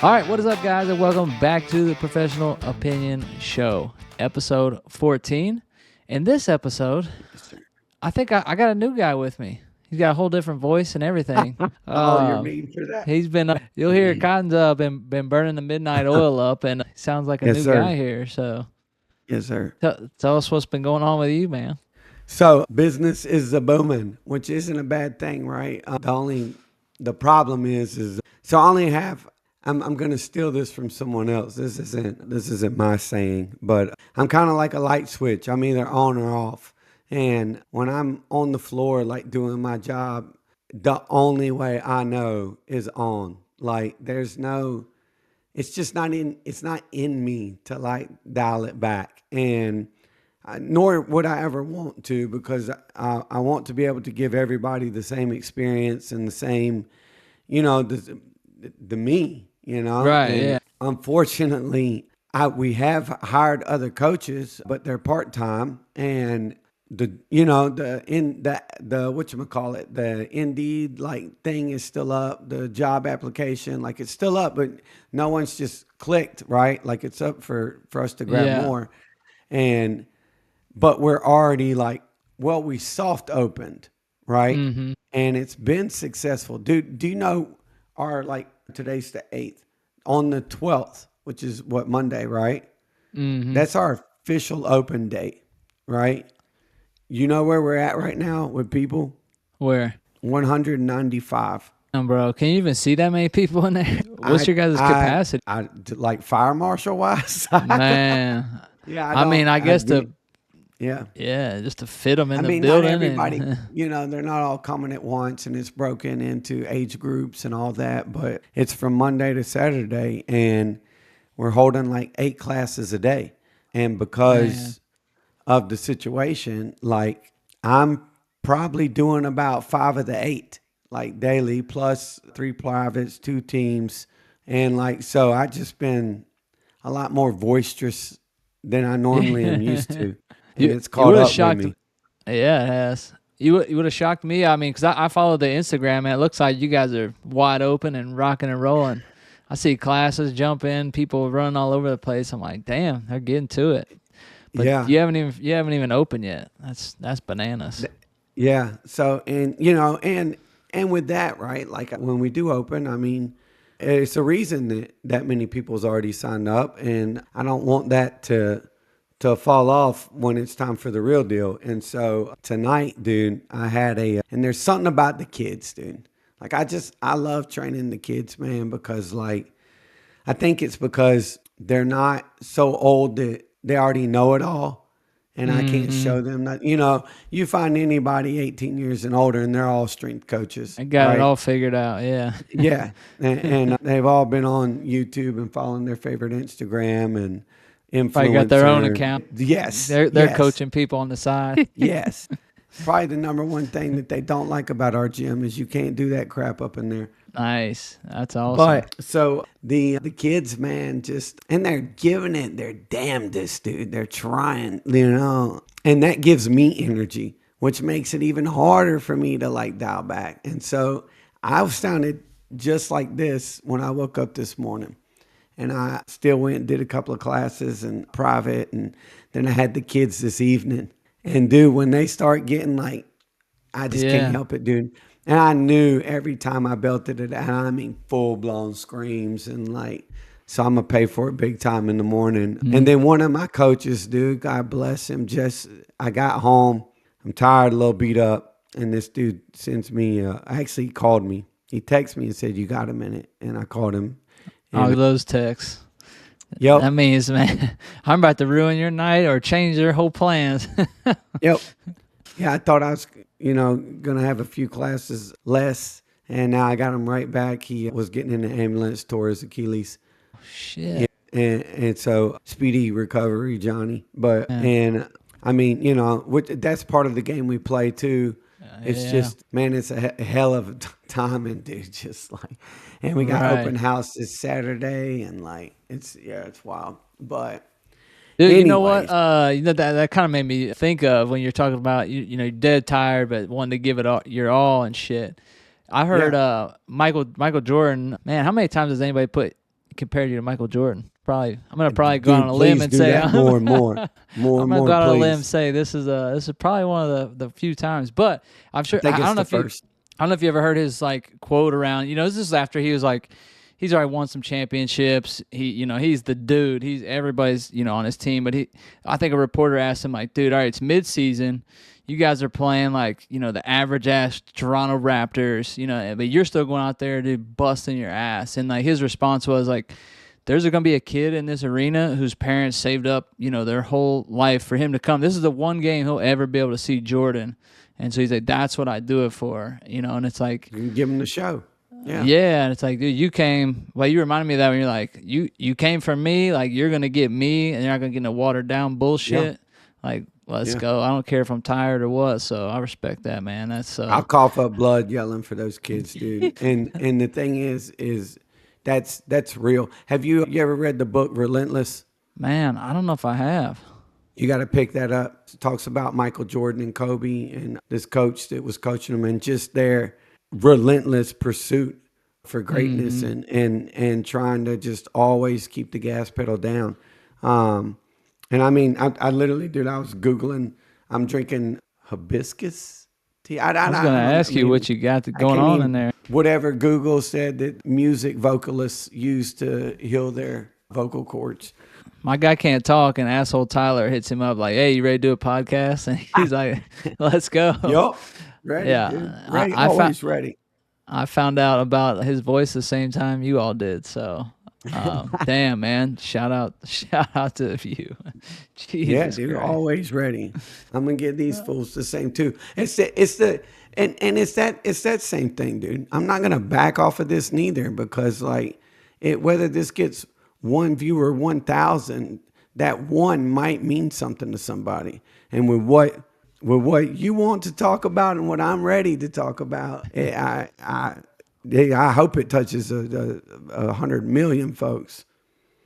All right, what is up, guys, and welcome back to the Professional Opinion Show, episode 14. In this episode, I think I got a new guy with me. He's got a whole different voice and everything. Oh, you're mean for that. He's been, you'll hear Cotton's been burning the midnight oil up, and sounds like a Yes, new sir. guy here. So Yes, sir. tell us what's been going on with you, man. So business is a booming, which isn't a bad thing, right? The problem is so I only have. I'm gonna steal this from someone else. This isn't my saying, but I'm kind of like a light switch. I'm either on or off. And when I'm on the floor, like doing my job, the only way I know is on. Like it's not in me to like dial it back. And nor would I ever want to, because I want to be able to give everybody the same experience and the same, the me, Right, And yeah. unfortunately, we have hired other coaches, but they're part-time, and the whatchamacallit, the Indeed like thing is still up, the job application, like it's still up, but no one's just clicked, right? Like it's up for us to grab Yeah. more. But we're already like, well, we soft opened, right? Mm-hmm. And it's been successful. Do you know today's the 8th, on the 12th, which is what, Monday, right? Mm-hmm. That's our official open date, right? You know where we're at right now with people? Where? 195. Bro, can you even see that many people in there? What's your guys' capacity? Like fire marshal wise? Man, Yeah, I mean, I guess yeah. just to fit them in the Not building. everybody, And, they're not all coming at once, and it's broken into age groups and all that, but it's from Monday to Saturday, and we're holding like 8 classes a day. And because of the situation, like I'm probably doing about 5 of the 8, like daily, plus 3 privates, 2 teams. And like, so I just been a lot more boisterous than I normally am used to. And it's you caught would have up with shocked. me. Yeah, it has. You would have shocked me. I mean, because I follow the Instagram, and it looks like you guys are wide open and rocking and rolling. I see classes jump in, people running all over the place. I'm like, damn, they're getting to it. But Yeah. you haven't even opened yet. That's bananas. Yeah. So, and with that, right? Like when we do open, I mean, it's a reason that many people's already signed up, and I don't want that to fall off when it's time for the real deal. And so tonight, dude, I had and there's something about the kids, dude. Like I love training the kids, man, because like, I think it's because they're not so old that they already know it all. And I can't show them that, you find anybody 18 years and older and they're all strength coaches, I got it right? all figured out. Yeah. Yeah. And they've all been on YouTube and following their favorite Instagram and Probably got their own influencer. account. Yes. They're Yes. coaching people on the side. Yes. Probably the number one thing that they don't like about our gym is you can't do that crap up in there. Nice. That's awesome. But so the kids, man, and they're giving it their damnedest, dude. They're trying, and that gives me energy, which makes it even harder for me to like dial back. And so I sounded just like this when I woke up this morning. And I still went and did a couple of classes and private, and then I had the kids this evening. And dude, when they start getting like, I just can't help it, dude. And I knew every time I belted it out, I mean, full blown screams, and like, so I'm gonna pay for it big time in the morning. And then one of my coaches, dude, God bless him, I got home, I'm tired, a little beat up, and this dude sends me, actually he called me. He texted me and said, "You got a minute?" And I called him. All those texts. Yep. That means, man, I'm about to ruin your night or change your whole plans. Yep. Yeah, I thought I was, going to have a few classes less, and now I got him right back. He was getting in the ambulance, tore his Achilles. Shit. And so speedy recovery, Johnny. But, and I mean, that's part of the game we play too. It's just, man, it's a hell of a timing, dude. Just like, and we got open house this Saturday, and like, it's wild. But dude, anyways, you know what? That kind of made me think of when you're talking about you're dead tired, but wanting to give it all, your all and shit. I heard Yeah. Michael Jordan. Man, how many times has anybody compared you to Michael Jordan? Probably. I'm gonna probably go out on Dude, a limb please and do say that more and more. More I'm and gonna go more, out on a limb and please. say this is probably one of the few times. But I'm I sure think I it's don't know the if you first. I don't know if you ever heard his like quote around. This is after he was like he's already won some championships. He's the dude. He's everybody's on his team. But I think a reporter asked him like, dude, all right, it's mid-season. You guys are playing like the average ass Toronto Raptors. But you're still going out there to busting your ass. And like his response was like, there's going to be a kid in this arena whose parents saved up, their whole life for him to come. This is the one game he'll ever be able to see Jordan. And so he's like, that's what I do it for, and it's like, You can give them the show. Yeah. yeah, and it's like, dude, you reminded me of that when you're like, you came for me, like you're going to get me and you're not going to get no watered down Yeah. bullshit. Like, let's Yeah. go. I don't care if I'm tired or what. So I respect that, man. That's, I'll cough up blood yelling for those kids, dude. And the thing is that's real. Have you ever read the book Relentless? man, I don't know if I have. You got to pick that up. It talks about Michael Jordan and Kobe and this coach that was coaching them and just their relentless pursuit for greatness and trying to just always keep the gas pedal down. And I mean, I literally, dude, I was Googling, I'm drinking hibiscus tea. I was going to I don't, I ask you mean, what you got I going can't on in even, there. whatever Google said that music vocalists use to heal their vocal cords. My guy can't talk, and asshole Tyler hits him up like, "Hey, you ready to do a podcast?" And he's like, "Let's go." Yup. Ready, dude. Yeah, Ready. I found Always ready. I found out about his voice the same time you all did. So, damn, man, shout out to you. Yeah, Jesus dude. Christ. Always ready. I'm gonna give these fools the same too. It's that same thing, dude. I'm not gonna back off of this neither because like whether this gets one viewer 1,000, that one might mean something to somebody. And with what you want to talk about and what I'm ready to talk about, I hope it touches 100 million folks.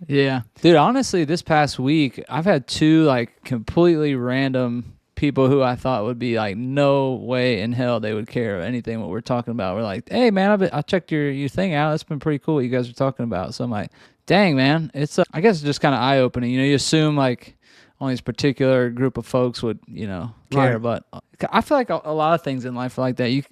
Yeah. Dude, honestly, this past week, I've had two like completely random people who I thought would be like, no way in hell they would care anything what we're talking about. We're like, hey, man, I checked your thing out. It's been pretty cool what you guys are talking about. So I'm like, dang, man. It's, I guess it's just kind of eye opening. You assume like only this particular group of folks would, care. Right. But I feel like a lot of things in life are like that. You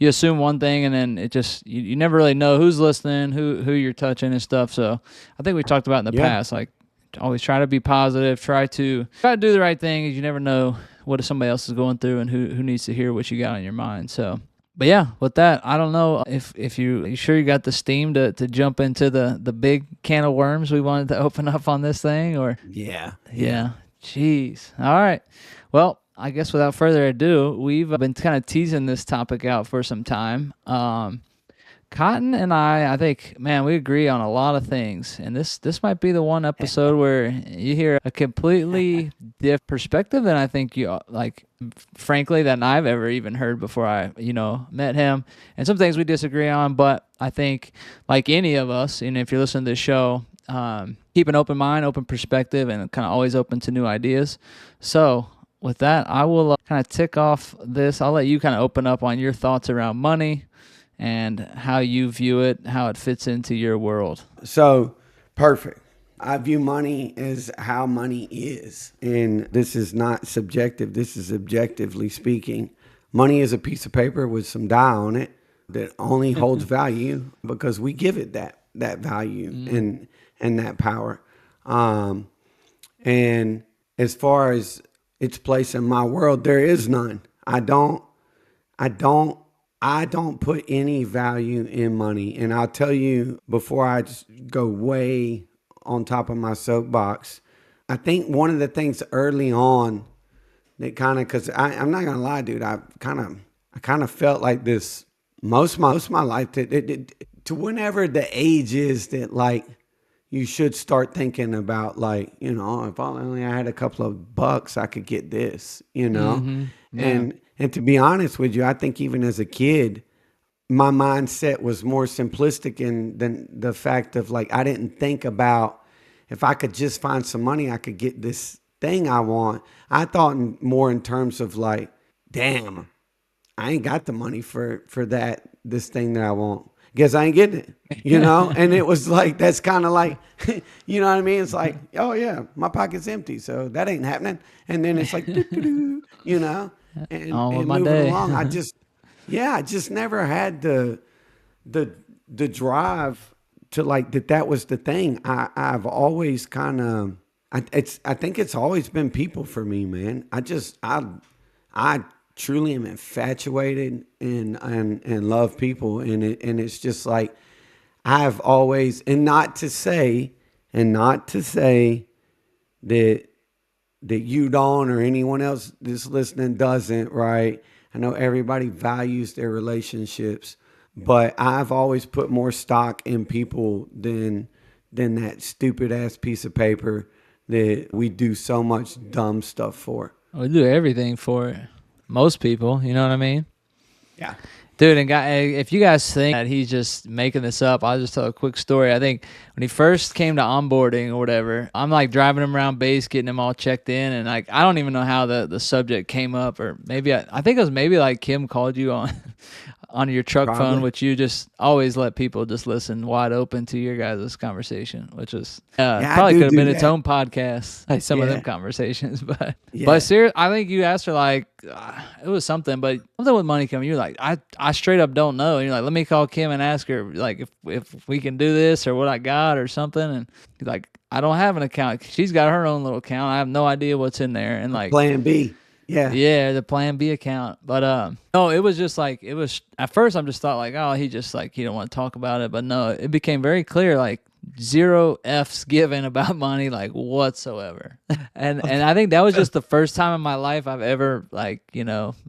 assume one thing and then it just you never really know who's listening, who you're touching and stuff. So I think we talked about in the Yeah. past, like always try to be positive, try to do the right thing, because you never know what somebody else is going through and who needs to hear what you got on your mind. So, but yeah, with that, I don't know if you sure you got the steam to jump into the big can of worms we wanted to open up on this thing, or Yeah. yeah. Jeez. All right. Well, I guess without further ado, we've been kind of teasing this topic out for some time. Cotton and I think, man, we agree on a lot of things, and this might be the one episode where you hear a completely different perspective than I think you like, frankly, than I've ever even heard before I met him. And some things we disagree on, but I think like any of us, and if you're listening to the show, keep an open mind, open perspective, and kind of always open to new ideas. So with that, I will kind of tick off this. I'll let you kind of open up on your thoughts around money and how you view it, how it fits into your world. So, perfect. I view money as how money is. And this is not subjective. This is objectively speaking. Money is a piece of paper with some dye on it that only holds value because we give it that value and that power. And as far as its place in my world, there is none. I don't put any value in money. And I'll tell you before I just go way on top of my soapbox, I think one of the things early on that kind of, because I'm not gonna lie, dude, I kind of felt like this most of my life to whenever the age is that like you should start thinking about like, if only I had a couple of bucks, I could get this, Yeah. And to be honest with you, I think even as a kid, my mindset was more simplistic than the fact of like, I didn't think about if I could just find some money, I could get this thing I want. I thought more in terms of like, damn, I ain't got the money for this thing that I want. Guess I ain't getting it, you know? And it was like, that's kind of like, you know what I mean? It's like, oh yeah, my pocket's empty, so that ain't happening. And then it's like, doo-doo-doo, you know, On with and my moving day. along. I just never had the the drive to like that was the thing. I've always kind of I think it's always been people for me, man. I truly am infatuated and love people, and it's just like I've always, and not to say that you don't or anyone else that's listening doesn't, right? I know everybody values their relationships, but I've always put more stock in people than that stupid ass piece of paper that we do so much dumb stuff for. We do everything for it. Most people, you know what I mean? Yeah. Dude, and if you guys think that he's just making this up, I'll just tell a quick story. I think when he first came to onboarding or whatever, I'm like driving him around base, getting him all checked in, and like I don't even know how the subject came up, or maybe I think it was maybe like Kim called you on on your truck phone, Probably. which you just always let people just listen wide open to your guys' conversation, which is Yeah, I probably do could have do been its that. own podcast, like some of them Yeah. conversations. But Yeah. seriously, I think you asked her like it was something, but something with money coming. You're like, I straight up don't know. And you're like, let me call Kim and ask her like if we can do this or what I got or something. And you're like, I don't have an account. She's got her own little account. I have no idea what's in there. And like, Plan B. Yeah. yeah, the Plan B account. But no, it was just like it was at first. I'm just thought like, oh, he just like he don't want to talk about it. But no, it became very clear like zero F's given about money like whatsoever. And I think that was just the first time in my life I've ever like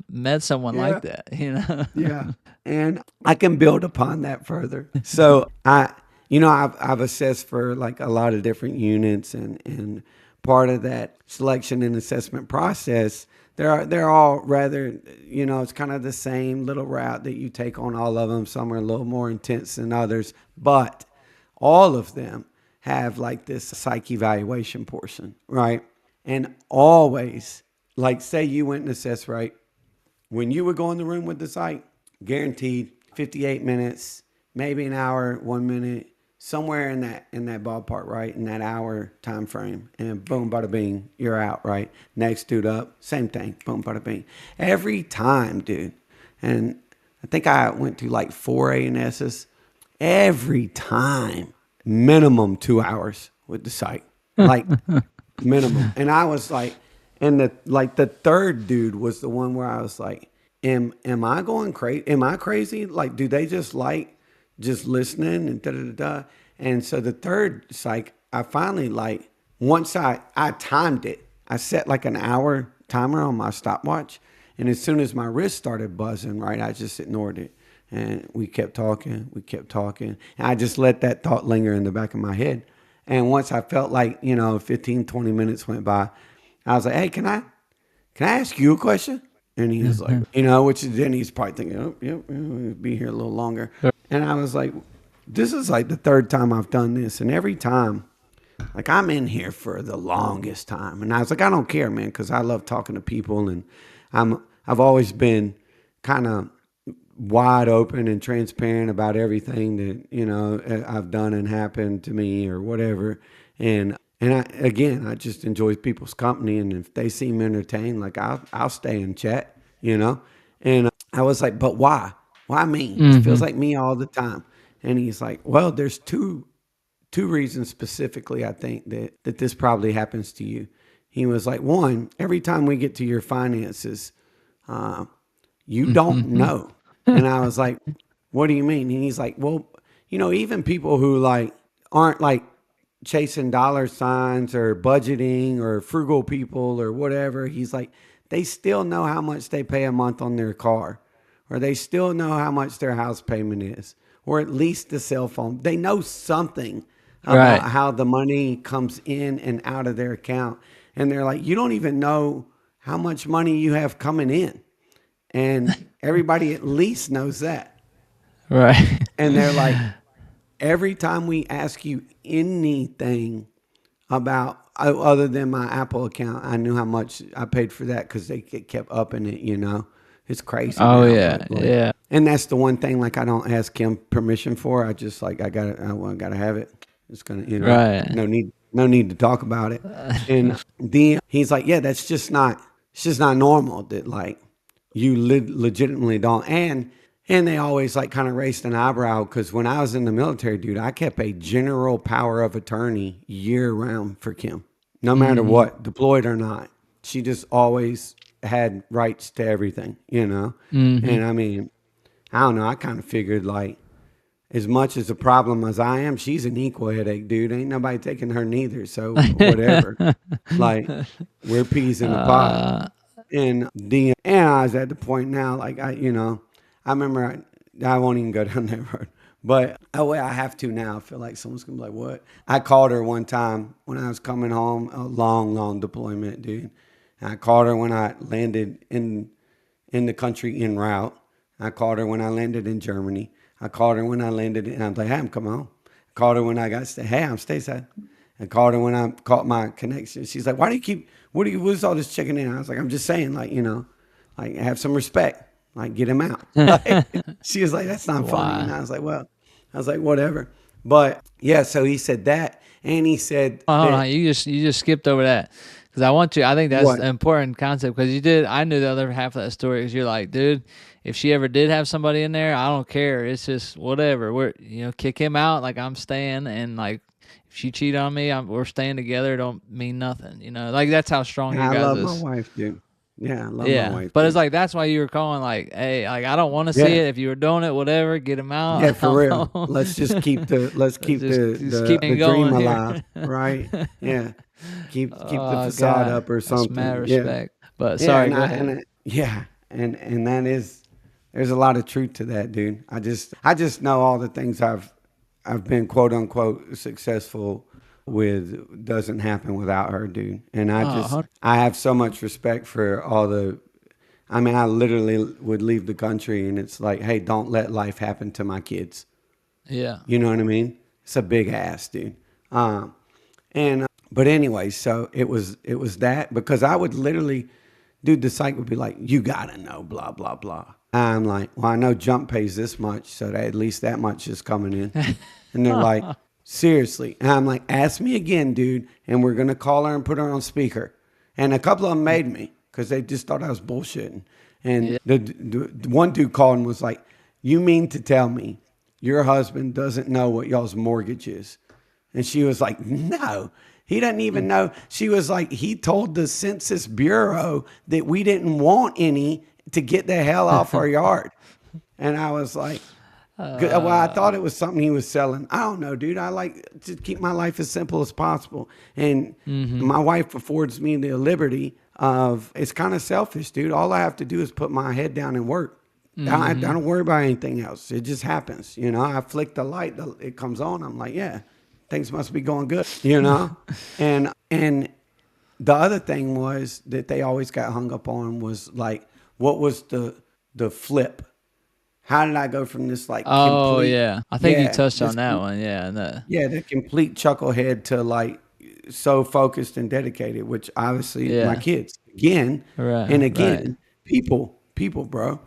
met someone Yeah. like that. You know. Yeah. And I can build upon that further. So I've assessed for like a lot of different units, and part of that selection and assessment process, they're all rather, it's kind of the same little route that you take on all of them. Some are a little more intense than others, but all of them have like this psych evaluation portion, right? And always, like say you went and assessed, right? When you would go in the room with the psych, guaranteed 58 minutes, maybe an hour, 1 minute, somewhere in that ballpark, right? In that hour time frame. And boom, bada bing, you're out, right? Next dude up, same thing, boom, bada bing. Every time, dude. And I think I went to like 4 A&S's. Every time, minimum 2 hours with the psych. Like minimum. And I was like, and the third dude was the one where I was like, am I going crazy? Am I crazy? Like, do they just like just listening and da da da da? And so the third psych, I finally like once I timed it, I set like an hour timer on my stopwatch, and as soon as my wrist started buzzing, right, I just ignored it. And we kept talking, and I just let that thought linger in the back of my head. And once I felt like, 15, 20 minutes went by, I was like, hey, can I ask you a question? And he was like, which then he's probably thinking, oh, yep, we'll be here a little longer. And I was like, this is like the third time I've done this. And every time, like I'm in here for the longest time. And I was like, I don't care, man, because I love talking to people. And I've always been kind of wide open and transparent about everything that, I've done and happened to me or whatever. And I just enjoy people's company, and if they seem entertained, like I'll stay and chat, And I was like, but why? Why me? It feels like me all the time. And he's like, well, there's two reasons specifically. I think that this probably happens to you. He was like, one, every time we get to your finances, you don't know. And I was like, what do you mean? And he's like, well, even people who like aren't like chasing dollar signs or budgeting or frugal people or whatever, he's like, they still know how much they pay a month on their car, or they still know how much their house payment is, or at least the cell phone. They know something about Right. how the money comes in and out of their account. And they're like, you don't even know how much money you have coming in. And everybody at least knows that. Right. And they're like, every time we ask you anything about other than my Apple account, I knew how much I paid for that because they kept upping it, It's crazy Oh now, yeah, but like, yeah. and that's the one thing like I don't ask Kim permission for. I just like I gotta have it. It's gonna, Right. no need to talk about it. And then he's like, yeah, it's just not normal that like you legitimately don't. And they always like kind of raised an eyebrow because when I was in the military, dude, I kept a general power of attorney year round for Kim, no matter Mm-hmm. what, deployed or not. She just always had rights to everything, you know? Mm-hmm. And I mean, I don't know. I kind of figured like as much as a problem as I am, she's an equal headache, dude. Ain't nobody taking her neither. So whatever. Like we're peas in a pod. uh, And I was at the point now, like I remember I won't even go down that road. But oh well, I have to now. I feel like someone's gonna be like, "What?" I called her one time when I was coming home, a long, long deployment, dude. And I called her when I landed in the country en route. I called her when I landed in Germany. I called her when I landed, and I'm like, "Hey, I'm coming home." I called her when I got hey, I'm stateside. I called her when I caught my connection. She's like, "Why do you keep? What's all this checking in?" I was like, "I'm just saying, like, like have some respect, like get him out." Like, she was like, "That's not funny," and why? I was like, "Well," I was like, "Whatever." But yeah, so he said that, and he said Oh, hold on, that you just skipped over that because I want to. I think that's what? an important concept because you did. I knew the other half of that story because you're like, dude, if she ever did have somebody in there, I don't care. It's just whatever. We're kick him out. Like I'm staying, and like if she cheat on me, we're staying together. Don't mean nothing. Like that's how strong And your I guys love my is. wife, dude. Yeah, I love my Yeah, wife, but it's dude. like that's why you were calling. Like, hey, like I don't want to see Yeah, it. If you were doing it, whatever, get him yeah, out. for real. Let's just keep Let's just keep the it dream going here. alive, right? Yeah, keep the Oh facade God, up or that's mad something. Yeah, respect. But yeah, sorry, go ahead. yeah, and that is there's a lot of truth to that, dude. I just know all the things I've been quote unquote successful with doesn't happen without her, dude. And Oh, I have so much respect for all the. I mean, I literally would leave the country, and it's like, hey, don't let life happen to my kids. yeah. You know what I mean? It's a big ass, dude. Um, and but anyway, so it was that because I would literally, dude, the psych would be like, you gotta know, blah blah blah. I'm like, well, I know Jump pays this much, so that at least that much is coming in. And they're like, seriously. And I'm like, ask me again, dude, and we're gonna call her and put her on speaker. And a couple of them made me because they just thought I was bullshitting. And Yeah. the one dude called and was like, you mean to tell me your husband doesn't know what y'all's mortgage is? And she was like, no, he doesn't even know. She was like, he told the Census Bureau that we didn't want any to get the hell off our yard. And I was like, well, I thought it was something he was selling. I don't know, dude. I like to keep my life as simple as possible. And my wife affords me the liberty of, it's kind of selfish, dude. All I have to do is put my head down and work. I don't worry about anything else. It just happens. I flick the light, it comes on. I'm like, yeah, things must be going good. And the other thing was that they always got hung up on was like, what was the flip? How did I go from this like Oh complete, yeah. I think you yeah, touched on that one. Yeah. the complete chucklehead to like so focused and dedicated, which obviously my Yeah. kids again Right. and Right. again, people, bro,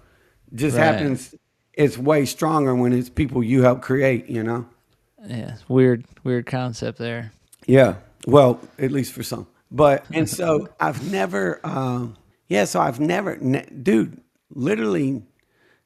just Right. happens. It's way stronger when it's people you help create. Yeah. Weird concept there. Yeah. Well, at least for some. But and so I've never, so I've never, dude, literally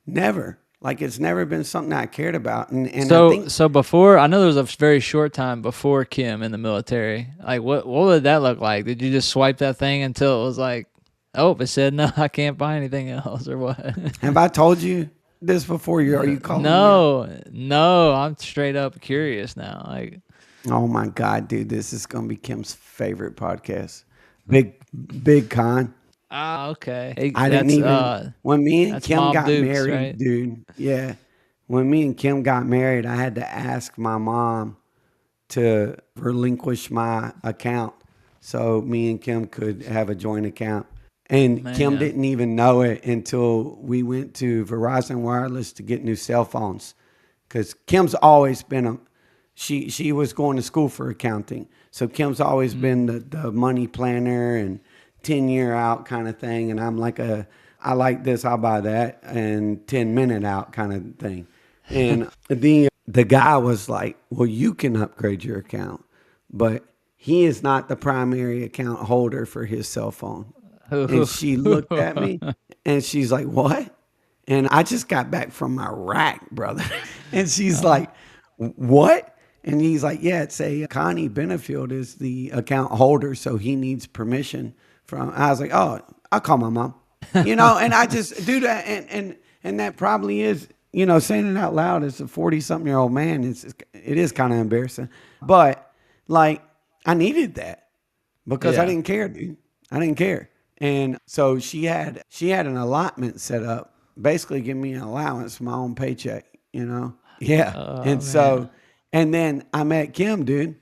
never. Like it's never been something I cared about, and I So think so before I know there was a very short time before Kim in the military. Like what would that look like? Did you just swipe that thing until it was like, oh, it said no, I can't buy anything else or what? have I told you this before? Are you calling me out? No, no, I'm straight up curious now. Like, Oh my god, dude, this is gonna be Kim's favorite podcast. Big Big Con. okay, hey, I didn't that's even when me and that's Kim Mom got Dukes, married, right? dude. Yeah, when me and Kim got married, I had to ask my mom to relinquish my account so me and Kim could have a joint account. And Kim Man, didn't even know it until we went to Verizon Wireless to get new cell phones. Because Kim's always been she was going to school for accounting. So Kim's always been the money planner and 10-year out kind of thing. And I like this, I'll buy that, and 10-minute out kind of thing. And the guy was like, well, you can upgrade your account, but he is not the primary account holder for his cell phone. And she looked at me and she's like, what? And I just got back from Iraq, brother. And she's like, what? And he's like, yeah, it's a Connie Benefield is the account holder, so he needs permission from. I was like, oh, I'll call my mom. And I just do that, and that probably is, saying it out loud as a 40-something-year-old man, it is kind of embarrassing. But like, I needed that because I didn't care, dude. I didn't care. And so she had an allotment set up, basically giving me an allowance for my own paycheck, Yeah. And so, and then I met Kim, dude,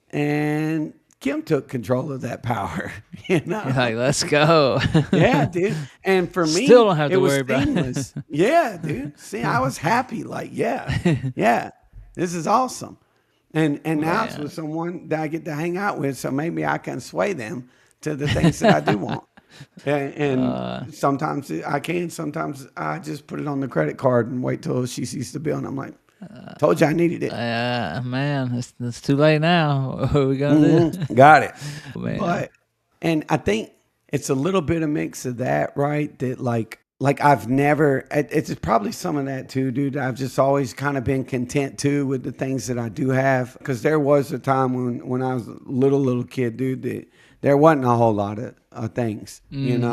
and Kim took control of that power, You're like, let's go. Yeah, dude. And for me, still don't have to it was worry about seamless. Yeah, dude. See, I was happy. Like, yeah, this is awesome. And now it's with someone that I get to hang out with, so maybe I can sway them to the things that I do want. And sometimes I can. Sometimes I just put it on the credit card and wait till she sees the bill, and I'm like, told you I needed it. Man, it's too late now. What are we gonna do? Got it. Man. And I think it's a little bit of mix of that, right? That like I've never. It's probably some of that too, dude. I've just always kind of been content too with the things that I do have. Because there was a time when I was a little kid, dude, that there wasn't a whole lot of things, and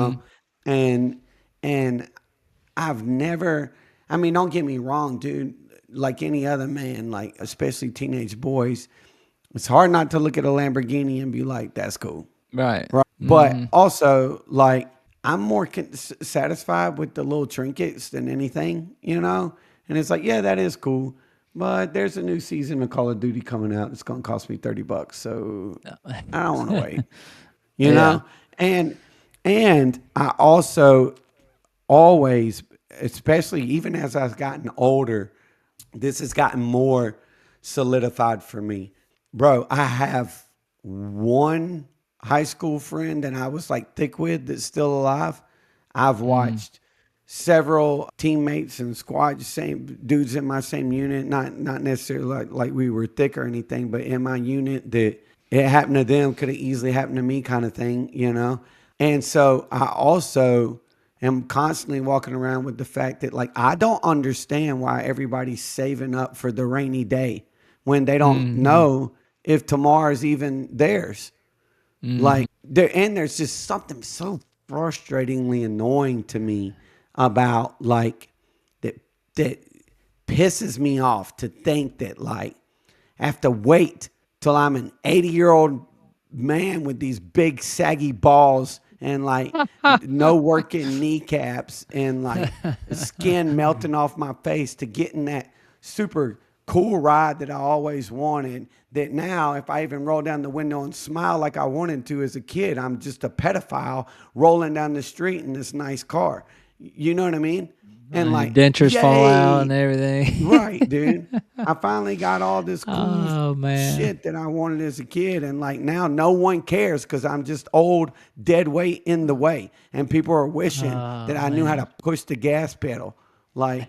I've never. I mean, don't get me wrong, dude. Like any other man, like especially teenage boys, it's hard not to look at a Lamborghini and be like, "That's cool." Right. But also, like, I'm more satisfied with the little trinkets than anything, And it's like, yeah, that is cool. But there's a new season of Call of Duty coming out. It's going to cost me $30. So I don't want to wait, you know? And I also always, especially even as I've gotten older, this has gotten more solidified for me. Bro, I have one high school friend that I was like thick with that's still alive. I've watched several teammates and squad, same dudes in my same unit, not necessarily like we were thick or anything, but in my unit that it happened to them could have easily happened to me kind of thing, And so I also am constantly walking around with the fact that like I don't understand why everybody's saving up for the rainy day when they don't know if tomorrow's even theirs. Like there's just something so frustratingly annoying to me about like that pisses me off to think that like I have to wait till I'm an 80-year-old man with these big saggy balls and like no working kneecaps and like skin melting off my face to get in that super cool ride that I always wanted, that now if I even roll down the window and smile like I wanted to as a kid, I'm just a pedophile rolling down the street in this nice car. You know what I mean? And like dentures fall out and everything. Right, dude. I finally got all this cool man. shit that I wanted as a kid. And like now no one cares because I'm just old, dead weight in the way. And people are wishing that I knew how to push the gas pedal. Like,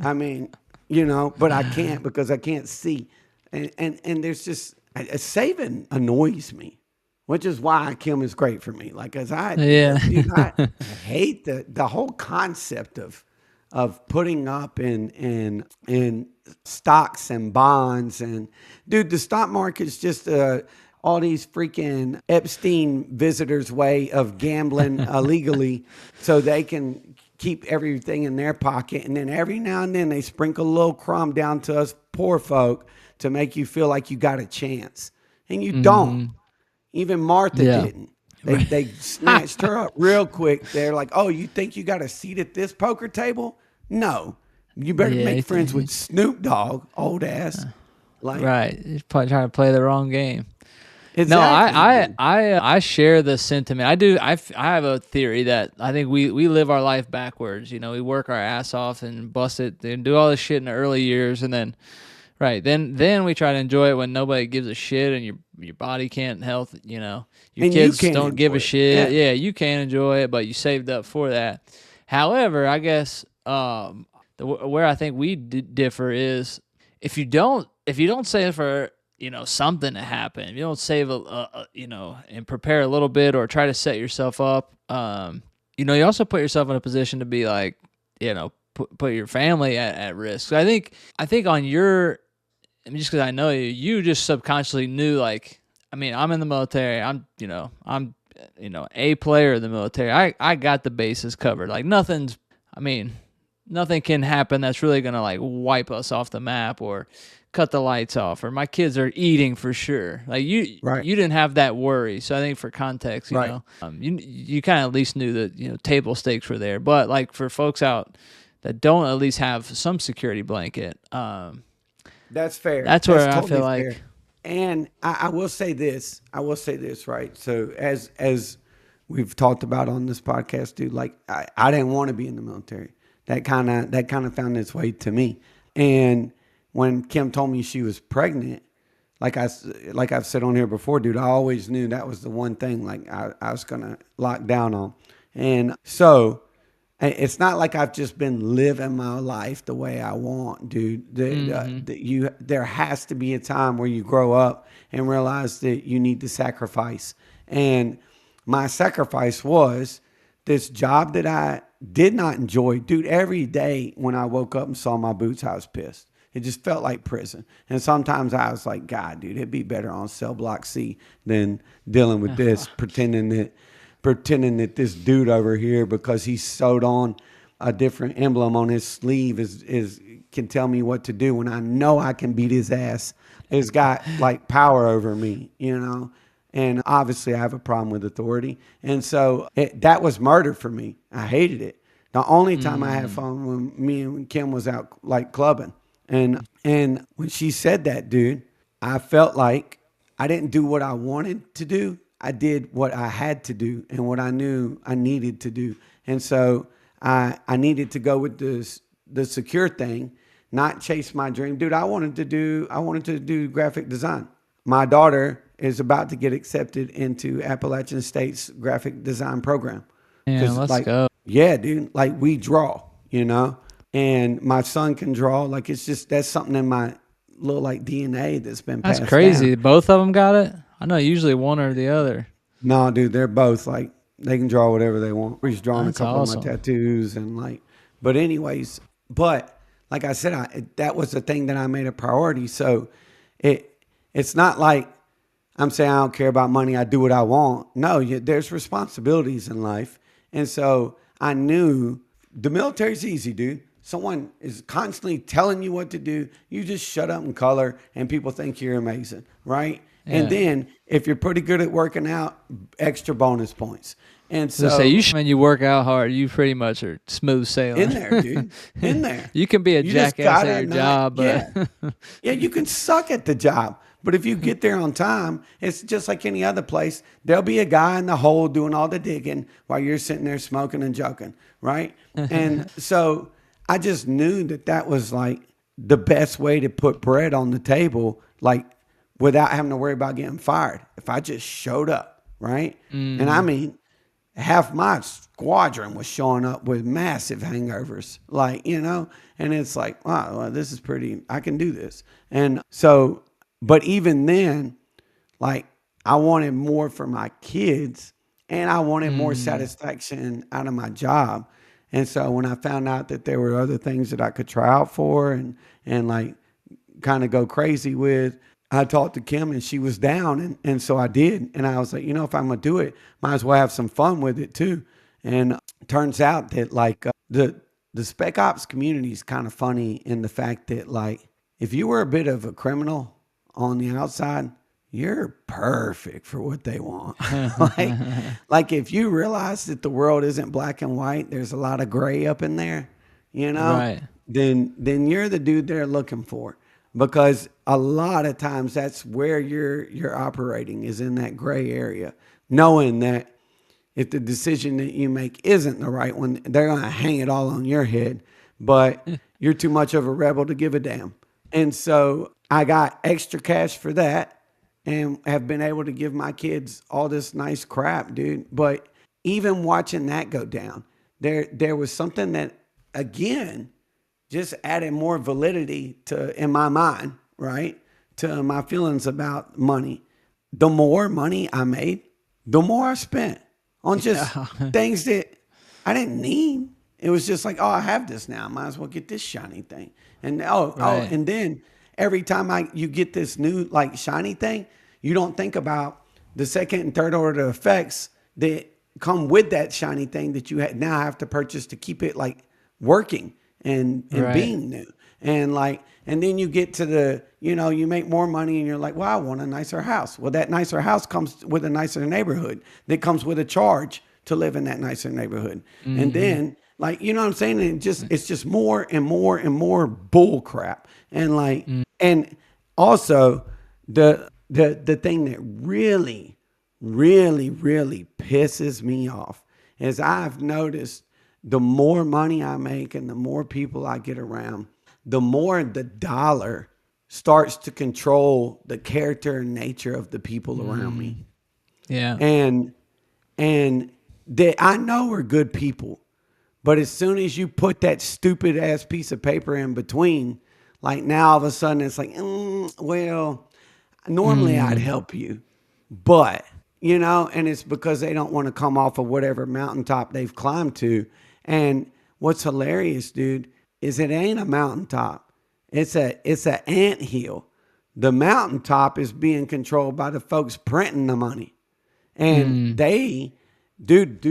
I mean, but I can't because I can't see. And there's just, saving annoys me, which is why Kim is great for me. Like, dude, I hate the whole concept of putting up in stocks and bonds. And dude, the stock market's just all these freaking Epstein visitors' way of gambling illegally so they can keep everything in their pocket. And then every now and then they sprinkle a little crumb down to us poor folk to make you feel like you got a chance. And you don't. Even Martha didn't. They snatched her up real quick. They're like, oh, you think you got a seat at this poker table? No. You better make friends with Snoop Dogg, old ass. Like, right. You're probably trying to play the wrong game. Exactly. No, I share the sentiment. I do. I have a theory that I think we live our life backwards. We work our ass off and bust it and do all this shit in the early years, and then then we try to enjoy it when nobody gives a shit and your body can't health. Your and kids you don't give a shit. Yeah. Yeah, you can't enjoy it, but you saved up for that. However, I guess where I think we differ is if you don't save for something to happen, if you don't save and prepare a little bit or try to set yourself up, you also put yourself in a position to be like put your family at risk. So I think on your, I mean, just because I know you, you just subconsciously knew, like, I mean, I'm in the military. I'm a player of the military. I got the bases covered. Like I mean, nothing can happen that's really gonna like wipe us off the map or cut the lights off, or my kids are eating for sure. Like Right. you didn't have that worry. So I think for context, Right. you kind of at least knew that table stakes were there. But like for folks out that don't at least have some security blanket, That's fair. that's That's where I feel totally fair. like. And I will say this. I will say this, right? So as we've talked about on this podcast, dude, like I didn't want to be in the military. That kind of found its way to me. And when Kim told me she was pregnant, like I've said on here before, dude, I always knew that was the one thing like I was gonna lock down on. And so it's not like I've just been living my life the way I want, dude. There has to be a time where you grow up and realize that you need to sacrifice. And my sacrifice was this job that I did not enjoy. Dude, every day when I woke up and saw my boots, I was pissed. It just felt like prison. And sometimes I was like, God, dude, it'd be better on cell block C than dealing with this, pretending that this dude over here, because he sewed on a different emblem on his sleeve, is can tell me what to do when I know I can beat his ass. Has got like power over me, And obviously I have a problem with authority. And so that was murder for me. I hated it. The only time I had fun when me and Kim was out like clubbing. And when she said that, dude, I felt like I didn't do what I wanted to do. I did what I had to do and what I knew I needed to do. And so I needed to go with the secure thing, not chase my dream. Dude, I wanted to do graphic design. My daughter is about to get accepted into Appalachian State's graphic design program. Yeah, let's go. Yeah, dude, like we draw, and my son can draw. Like that's something in my little like DNA that's been passed That's crazy. down. Both of them got it. I know usually one or the other. No, dude, they're both like they can draw whatever they want. He's drawing That's a couple awesome. of my tattoos and like, but anyways, but like I said, that was the thing that I made a priority. So it's not like I'm saying I don't care about money. I do what I want. No, there's responsibilities in life, and so I knew the military's easy, dude. Someone is constantly telling you what to do. You just shut up and color, and people think you're amazing, right? Yeah. And then if you're pretty good at working out, extra bonus points. And so when you work out hard, you pretty much are smooth sailing. in there, dude, in there. You can be a You just jackass gotta at your not- job, but yeah, you can suck at the job. But if you get there on time, it's just like any other place. There'll be a guy in the hole doing all the digging while you're sitting there smoking and joking, right? And so I just knew that was like the best way to put bread on the table, like without having to worry about getting fired. If I just showed up, right? And I mean, half my squadron was showing up with massive hangovers, like, and it's like, wow, well, this is pretty, I can do this. And so, but even then, like, I wanted more for my kids and I wanted more satisfaction out of my job. And so when I found out that there were other things that I could try out for and like kind of go crazy with, I talked to Kim and she was down. And so I did. And I was like, if I'm going to do it, might as well have some fun with it too. And it turns out that like the spec ops community is kind of funny in the fact that like, if you were a bit of a criminal on the outside, you're perfect for what they want. like if you realize that the world isn't black and white, there's a lot of gray up in there, right. then you're the dude they're looking for. Because a lot of times that's where you're operating, is in that gray area, knowing that if the decision that you make isn't the right one, they're going to hang it all on your head, but you're too much of a rebel to give a damn. And so I got extra cash for that and have been able to give my kids all this nice crap, dude. But even watching that go down, there was something that, again, just added more validity to, in my mind, right, to my feelings about money. The more money I made, the more I spent on just Yeah. things that I didn't need. It was just like, oh, I have this now. I might as well get this shiny thing. And Right. and then every time you get this new like shiny thing, you don't think about the second and third order effects that come with that shiny thing that you now have to purchase to keep it like working and Right. being new. And like, and then you get to the, you make more money and you're like, well, I want a nicer house. Well, that nicer house comes with a nicer neighborhood that comes with a charge to live in that nicer neighborhood. And Mm-hmm. then like, you know what I'm saying? And it's just more and more and more bull crap. And like, and also the thing that really, really, really pisses me off is I've noticed the more money I make and the more people I get around, the more the dollar starts to control the character and nature of the people around Mm. me. Yeah. And that I know are good people, but as soon as you put that stupid ass piece of paper in between, like now all of a sudden it's like, well, normally I'd Mm. help you, but and it's because they don't want to come off of whatever mountaintop they've climbed to. And what's hilarious, dude, is it ain't a mountaintop. It's a ant hill. The mountaintop is being controlled by the folks printing the money. And Mm. they, dude,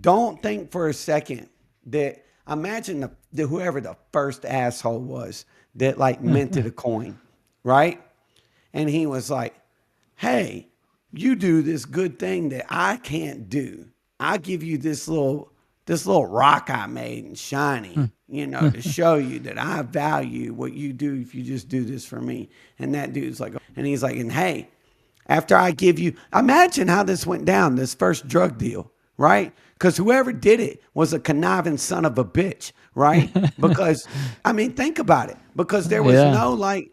don't think for a second that, imagine the whoever the first asshole was that like minted a coin, right? And he was like, hey, you do this good thing that I can't do. I give you this little rock I made and shiny, to show you that I value what you do if you just do this for me. And that dude's like, and he's like, and hey, after I give you, imagine how this went down, this first drug deal, right? Because whoever did it was a conniving son of a bitch, right? Because, I mean, think about it. Because there was Yeah. no like,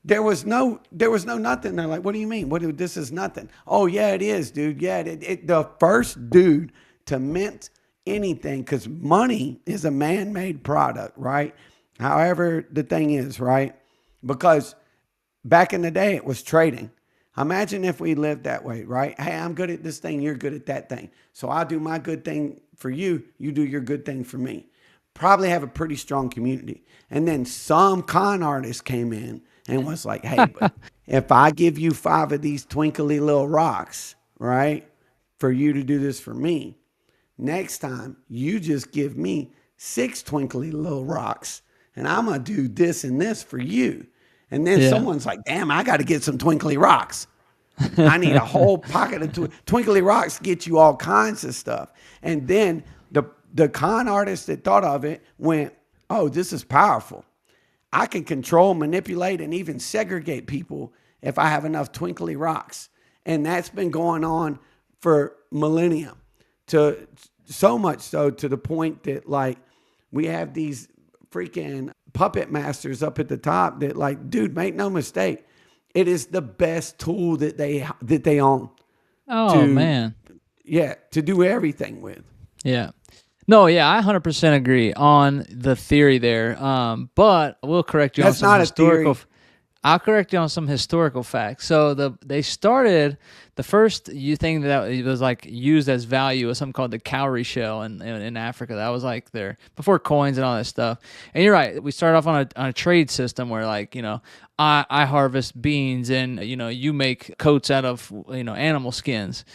there was no nothing. They're like, what do you mean? This is nothing. Oh yeah, it is, dude. Yeah, the first dude to mint anything, because money is a man-made product, right? However, the thing is, right? Because back in the day, it was trading. Imagine if we lived that way, right? Hey, I'm good at this thing, you're good at that thing. So I'll do my good thing for you, you do your good thing for me. Probably have a pretty strong community. And then some con artist came in and was like, hey, but if I give you 5 of these twinkly little rocks, right, for you to do this for me, next time you just give me 6 twinkly little rocks and I'm going to do this and this for you. And then Yeah. someone's like, damn, I got to get some twinkly rocks. I need a whole pocket of twinkly rocks to get you all kinds of stuff. And then the con artist that thought of it went, oh, this is powerful. I can control, manipulate, and even segregate people if I have enough twinkly rocks. And that's been going on for millennia, to so much so to the point that like we have these freaking puppet masters up at the top that like, dude, make no mistake, it is the best tool that they own Oh to, man. to do everything with. Yeah. No, yeah, I 100% agree on the theory there. But I will correct you on That's some not a historical. theory. I'll correct you on some historical facts. So they started the first you thing that it was like used as value was something called the cowrie shell in Africa. That was like their before coins and all that stuff. And you're right. We started off on a trade system where like I harvest beans and you make coats out of animal skins,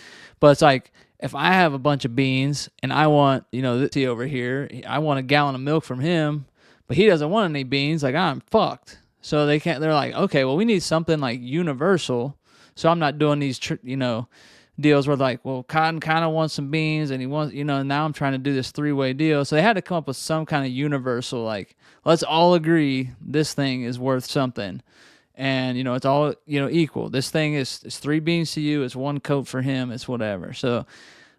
but it's like if I have a bunch of beans and I want, this over here, I want a gallon of milk from him, but he doesn't want any beans, like I'm fucked. So they're like, okay, well, we need something like universal. So I'm not doing these, deals where like, well, Cotton kind of wants some beans and he wants, now I'm trying to do this 3-way deal. So they had to come up with some kind of universal, like, let's all agree this thing is worth something. And, it's all, equal. This thing is 3 beans to you. It's 1 coat for him. It's whatever. So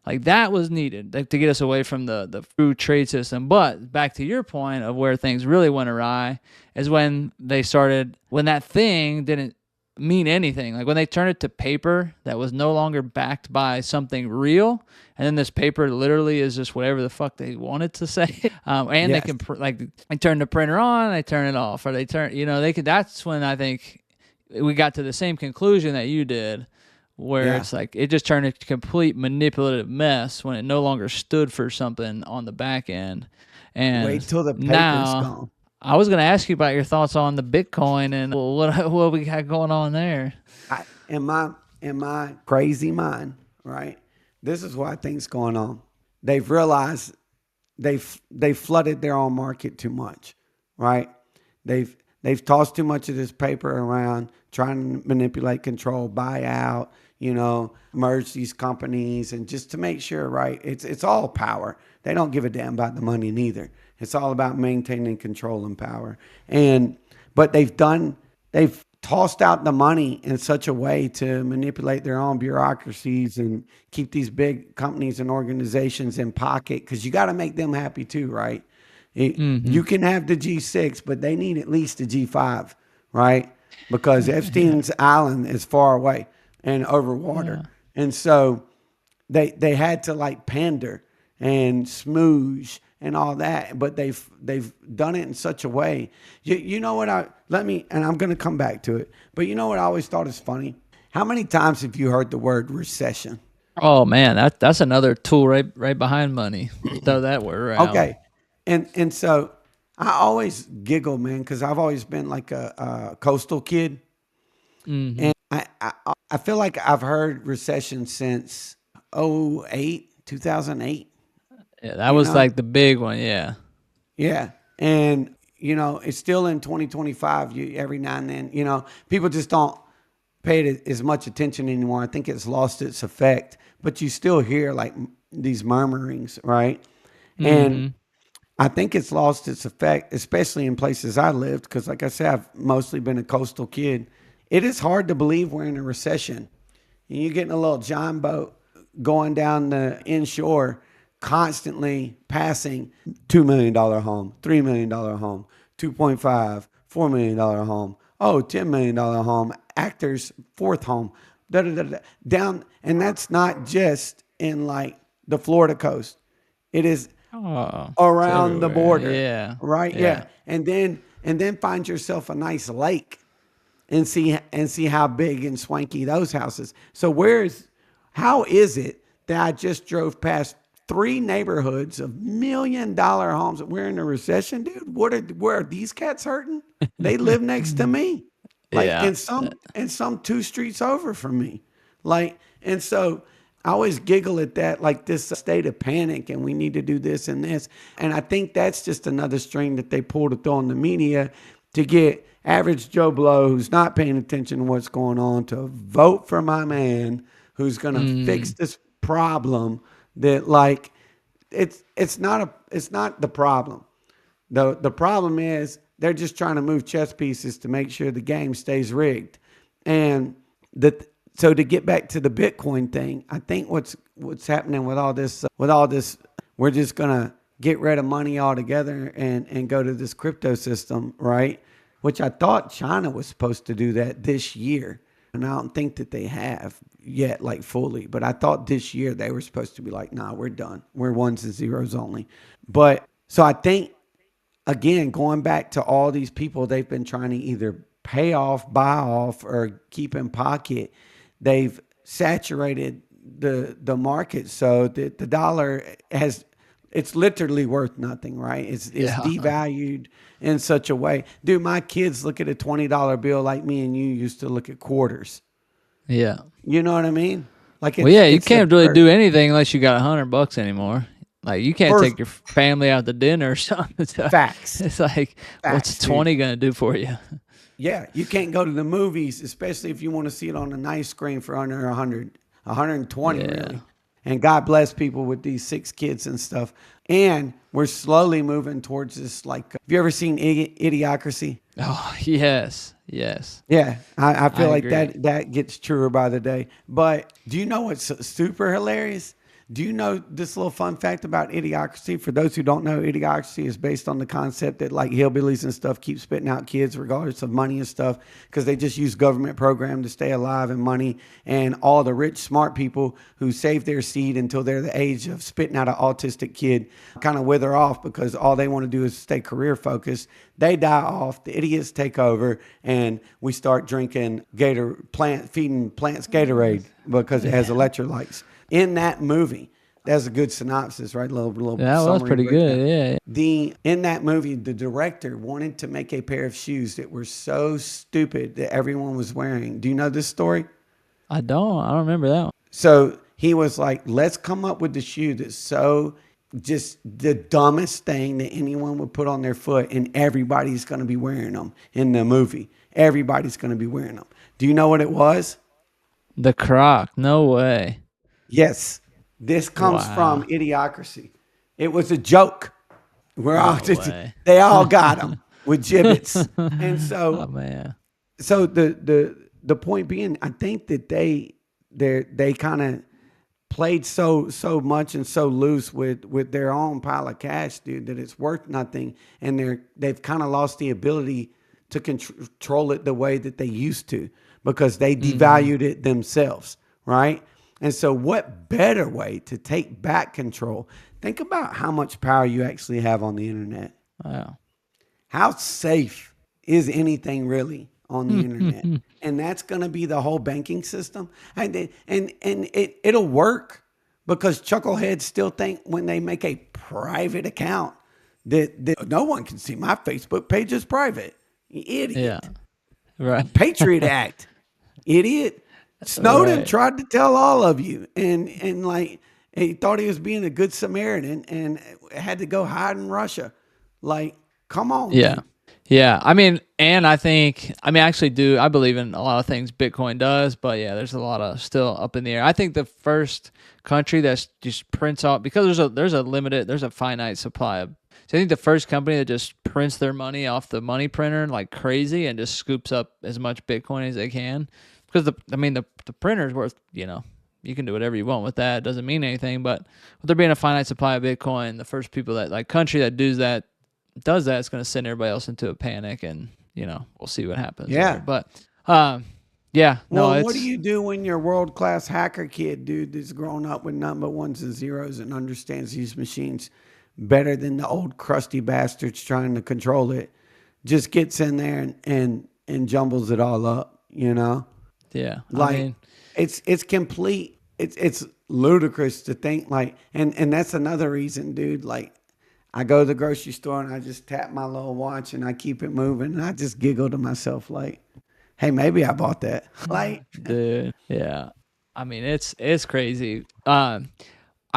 like that was needed to get us away from the food trade system. But back to your point of where things really went awry is when that thing didn't mean anything. Like when they turned it to paper that was no longer backed by something real, and then this paper literally is just whatever the fuck they want it to say. And they Yes. can like they turn the printer on, they turn it off, or they turn, they could. That's when I think we got to the same conclusion that you did, where Yeah. it's like it just turned a complete manipulative mess when it no longer stood for something on the back end. And Wait till the paper's now gone. I was going to ask you about your thoughts on the Bitcoin and what we got going on there. In my crazy mind, right? This is what I think's going on. They've realized they've flooded their own market too much, right? They've tossed too much of this paper around, trying to manipulate, control, buy out, merge these companies, and just to make sure, right? It's all power. They don't give a damn about the money neither. It's all about maintaining control and power. But they've tossed out the money in such a way to manipulate their own bureaucracies and keep these big companies and organizations in pocket, because you got to make them happy too, right? You can have the G6, but they need at least the G5, right? Because Epstein's Island is far away and over water. Yeah. And so they had to like pander and smooge and all that, but they've done it in such a way. You know what and I'm going to come back to it, but you know what I always thought is funny? How many times have you heard the word recession? Oh man, that's another tool right behind money. Throw that word around. Okay. And so I always giggle, man, because I've always been like a coastal kid. Mm-hmm. And I feel like I've heard recession since 2008. Yeah, that was like the big one, yeah. Yeah. And, it's still in 2025. Every now and then, people just don't pay it as much attention anymore. I think it's lost its effect, but you still hear like these murmurings, right? Mm-hmm. And I think it's lost its effect, especially in places I lived, because like I said, I've mostly been a coastal kid. It is hard to believe we're in a recession. And you're getting a little John boat going down the inshore, constantly passing $2 million home, $3 million home, 2.5, $4 million home, $10 million home, actors, fourth home, down. And that's not just in like the Florida coast. It is around the border. Yeah. Right. Yeah. And then find yourself a nice lake and see how big and swanky those houses. So how is it that I just drove past 3 neighborhoods of $1 million homes? We're in a recession, dude. Where are these cats hurting? They live next to me. Like, yeah. and some 2 streets over from me. Like, and so I always giggle at that, like this state of panic and we need to do this and this. And I think that's just another string that they pull to throw in the media to get average Joe Blow who's not paying attention to what's going on to vote for my man who's going to fix this problem that like it's not the problem. The problem is they're just trying to move chess pieces to make sure the game stays rigged. And so to get back to the Bitcoin thing, I think what's happening with all this, we're just gonna get rid of money altogether and go to this crypto system, right? Which I thought China was supposed to do that this year, and I don't think that they have yet, like fully. But I thought this year they were supposed to be like, nah, we're done. We're ones and zeros only. But so I think again, going back to all these people, they've been trying to either pay off, buy off, or keep in pocket. They've saturated the market so that the dollar it's literally worth nothing, right? It's devalued in such a way. Dude, my kids look at a $20 bill like me and you used to look at quarters. Yeah. You know what I mean? Like, you can't really do anything unless you got $100 anymore. Like, you can't take your family out to dinner or something. So facts. It's like, what's 20 going to do for you? Yeah, you can't go to the movies, especially if you want to see it on a nice screen for under 120 really. And God bless people with these 6 kids and stuff. And we're slowly moving towards this, like, have you ever seen Idiocracy? Oh, yes. Yeah, I feel like that gets truer by the day. But do you know what's super hilarious? Do you know this little fun fact about idiocracy? For those who don't know, idiocracy is based on the concept that like hillbillies and stuff keep spitting out kids regardless of money and stuff because they just use government program to stay alive and money. And all the rich, smart people who save their seed until they're the age of spitting out an autistic kid kind of wither off because all they want to do is stay career focused. They die off, the idiots take over, and we start drinking feeding plants Gatorade because it has electrolytes. In that movie, that's a good synopsis, right? Little That was summary pretty breakdown. good. Yeah. In that movie, the director wanted to make a pair of shoes that were so stupid that everyone was wearing. Do you know this story? I don't remember that one. So he was like, let's come up with the shoe that's so just the dumbest thing that anyone would put on their foot, and everybody's going to be wearing them in the movie. Everybody's going to be wearing them. Do you know what it was? The Croc. No way. Yes. This comes from Idiocracy. It was a joke. They all got them with gibbets. And so, Oh man. so the point being, I think that they kind of played so much and so loose with their own pile of cash, dude, that it's worth nothing, and they've kind of lost the ability to control it the way that they used to because they devalued it themselves, right? And so what better way to take back control? Think about how much power you actually have on the internet. Wow. How safe is anything really on the internet? And that's going to be the whole banking system. And it'll work because chuckleheads still think when they make a private account that no one can see my Facebook page is private. You idiot. Yeah. Right. Patriot Act. Idiot. Snowden Right. tried to tell all of you and like he thought he was being a good Samaritan and had to go hide in Russia. Like, come on. Yeah. Dude. Yeah. I mean, and I believe in a lot of things Bitcoin does, but yeah, there's a lot of still up in the air. I think the first country that's just prints off, because there's a finite supply of, so I think the first company that just prints their money off the money printer like crazy and just scoops up as much Bitcoin as they can. Because the printer's worth, you can do whatever you want with that. It doesn't mean anything. But with there being a finite supply of Bitcoin, the first people country that does that, it's going to send everybody else into a panic, and we'll see what happens. Yeah. There. But yeah, no. Well, what do you do when you're a world-class hacker kid, dude, that's grown up with nothing but ones and zeros and understands these machines better than the old crusty bastards trying to control it? Just gets in there and jumbles it all up, Yeah, Like it's complete. It's ludicrous to think like, and that's another reason, dude. Like, I go to the grocery store and I just tap my little watch and I keep it moving and I just giggle to myself like, hey, maybe I bought that. Like, dude. Yeah, I mean it's crazy. I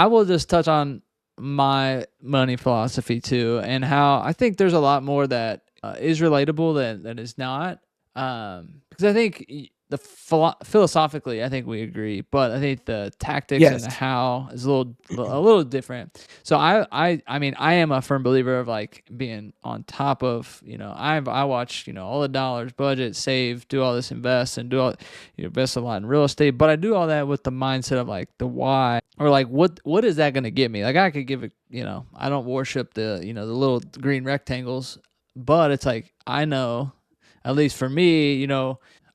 will just touch on my money philosophy too, and how I think there's a lot more that is relatable than is not. Because I think philosophically, I think we agree, but I think the tactics and the how is a little different. So I mean, I am a firm believer of like being on top of, I watch, all the dollars, budget, save, do all this, invest, and do all, invest a lot in real estate. But I do all that with the mindset of like the why, or like what is that going to get me? Like I could give it, I don't worship the, the little green rectangles, but it's like I know, at least for me,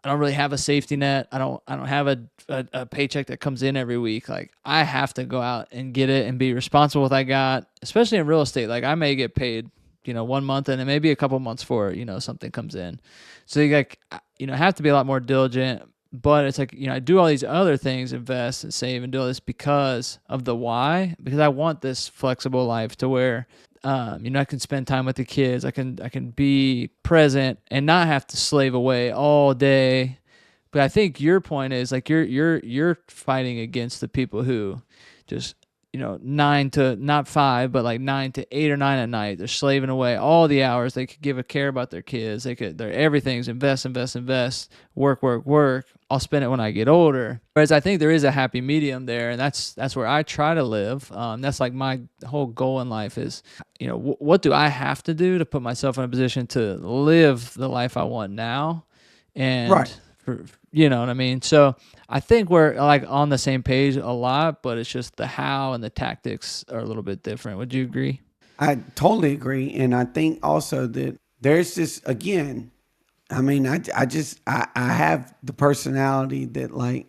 I don't really have a safety net. I don't have a paycheck that comes in every week. Like I have to go out and get it and be responsible with what I got, especially in real estate. Like I may get paid, 1 month and then maybe a couple months for, something comes in. So you have to be a lot more diligent, but it's like, I do all these other things, invest and save and do all this because of the why, because I want this flexible life to where, I can spend time with the kids. I can be present and not have to slave away all day. But I think your point is like you're fighting against the people who just 9 to not 5, but like 9 to 8 or 9 at night. They're slaving away all the hours. They could give a care about their kids. Their everything's invest, work. I'll spend it when I get older. Whereas I think there is a happy medium there, and that's where I try to live. That's like my whole goal in life is, what do I have to do to put myself in a position to live the life I want now? And for, you know what I mean? So I think we're like on the same page a lot, but it's just the how and the tactics are a little bit different. Would you agree? I totally agree. And I think also that there's this, again, I mean, I have the personality that like,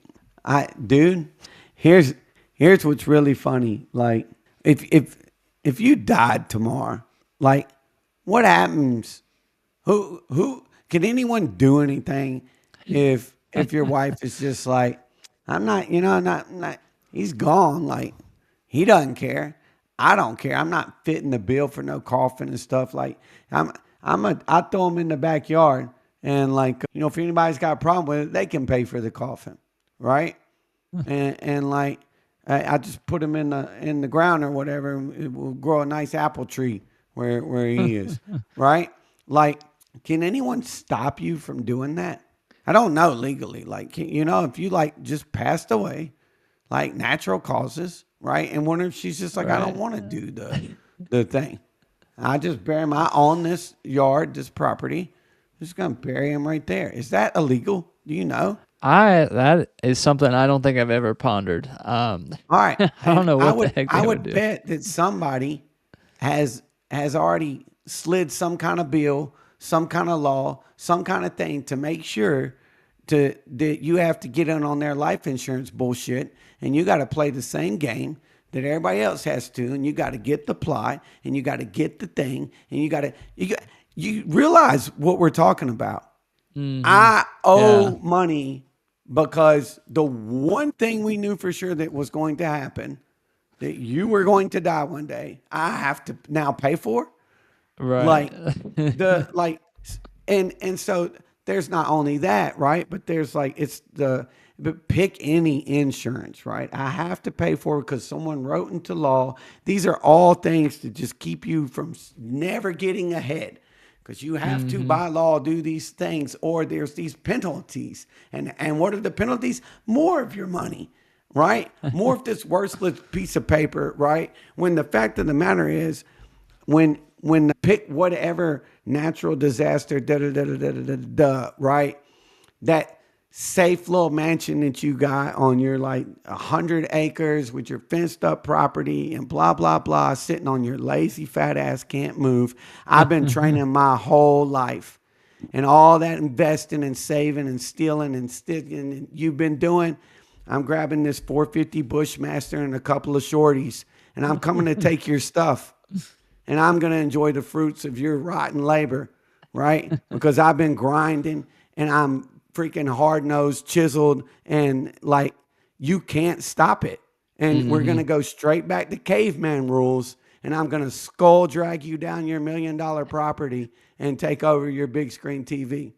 dude, here's, here's what's really funny. Like, if you died tomorrow, like, what happens? Who can anyone do anything if your wife is just like, I'm not, not, he's gone. Like, he doesn't care. I don't care. I'm not fitting the bill for no coffin and stuff. Like, I throw him in the backyard and like, if anybody's got a problem with it, they can pay for the coffin, right? And like, I just put him in the ground or whatever. And it will grow a nice apple tree where he is, right? Like, can anyone stop you from doing that? I don't know legally. Like, if you like just passed away, like natural causes, right? And what if she's just like, I don't Right. want to do the thing. I just bury my on this yard, this property. Just gonna bury him right there. Is that illegal? Do you know? That is something I don't think I've ever pondered. All right, I don't and know what the heck I they would would do. bet that somebody has already slid some kind of bill, some kind of law, some kind of thing to make sure that you have to get in on their life insurance bullshit, and you got to play the same game that everybody else has to, and you got to get the plot, and you got to get the thing, and you realize what we're talking about. Hmm. I Yeah. owe money because the one thing we knew for sure that was going to happen, that you were going to die one day, I have to now pay for. Right. Like the like and so there's not only that, right? But there's like but pick any insurance, right? I have to pay for it because someone wrote into law. These are all things to just keep you from never getting ahead because you have to Hmm. by law do these things or there's these penalties. And what are the penalties? More of your money, right? More of this worthless piece of paper, right? When the fact of the matter is when pick whatever natural disaster, right? That safe little mansion that you got on your like 100 acres with your fenced up property and blah blah blah, sitting on your lazy fat ass can't move. I've been training my whole life, and all that investing and saving and stealing and sticking you've been doing. I'm grabbing this 450 Bushmaster and a couple of shorties, and I'm coming to take your stuff and I'm going to enjoy the fruits of your rotten labor, right? Because I've been grinding and I'm freaking hard nosed, chiseled, and like you can't stop it. And we're going Hmm. to go straight back to caveman rules. And I'm going to skull drag you down your $1 million property and take over your big screen TV,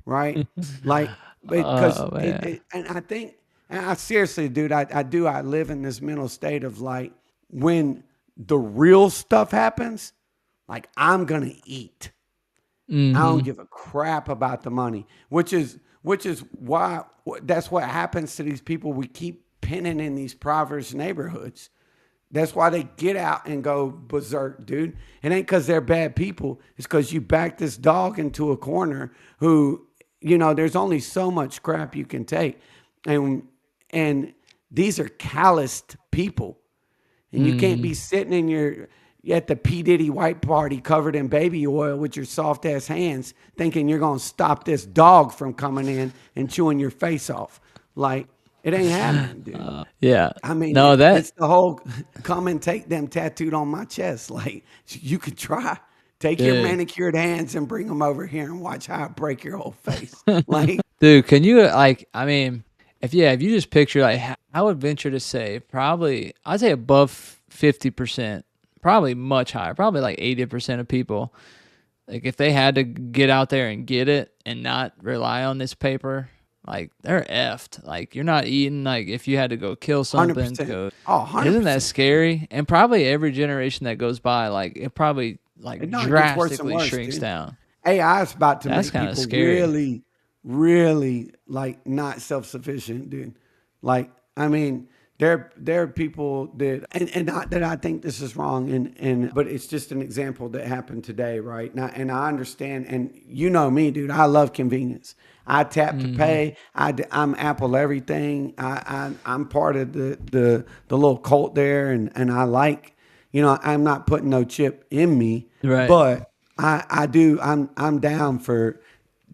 right? Like, because Oh man. and I think, and I seriously, dude, I live in this mental state of like, when the real stuff happens, like I'm gonna eat. I don't Hmm. give a crap about the money, which is why that's what happens to these people we keep pinning in these impoverished neighborhoods. That's why they get out and go berserk, dude. It ain't because they're bad people. It's because you back this dog into a corner who, there's only so much crap you can take. And and these are calloused people. And you can't Hmm. be sitting at the P. Diddy white party covered in baby oil with your soft ass hands thinking you're going to stop this dog from coming in and chewing your face off. Like, it ain't happening, dude. Yeah. I mean, No, that. it's the whole come and take them tattooed on my chest. Like, you could try. Take your Dude. manicured hands and bring them over here and watch how I break your whole face. Like, Dude, can you like? I mean, if you just picture like, I would venture to say probably I'd say above 50%, probably much higher, probably like 80% of people, like if they had to get out there and get it and not rely on this paper, like they're effed. Like you're not eating. Like if you had to go kill something, 100%. go. Oh, Isn't that 100%. scary? And probably every generation that goes by, like it probably like No, it gets worse and drastically worse, shrinks dude. down. AI is about to That's make kind of people scary. really, really like not self sufficient, dude. Like, I mean, there are people that, and not that I think this is wrong, but it's just an example that happened today, right? And I understand, and you know me, dude. I love convenience. I tap to Mm-hmm. pay. I'm Apple everything. I'm part of the little cult there, and I like, I'm not putting no chip in me, Right. but I do. I'm down for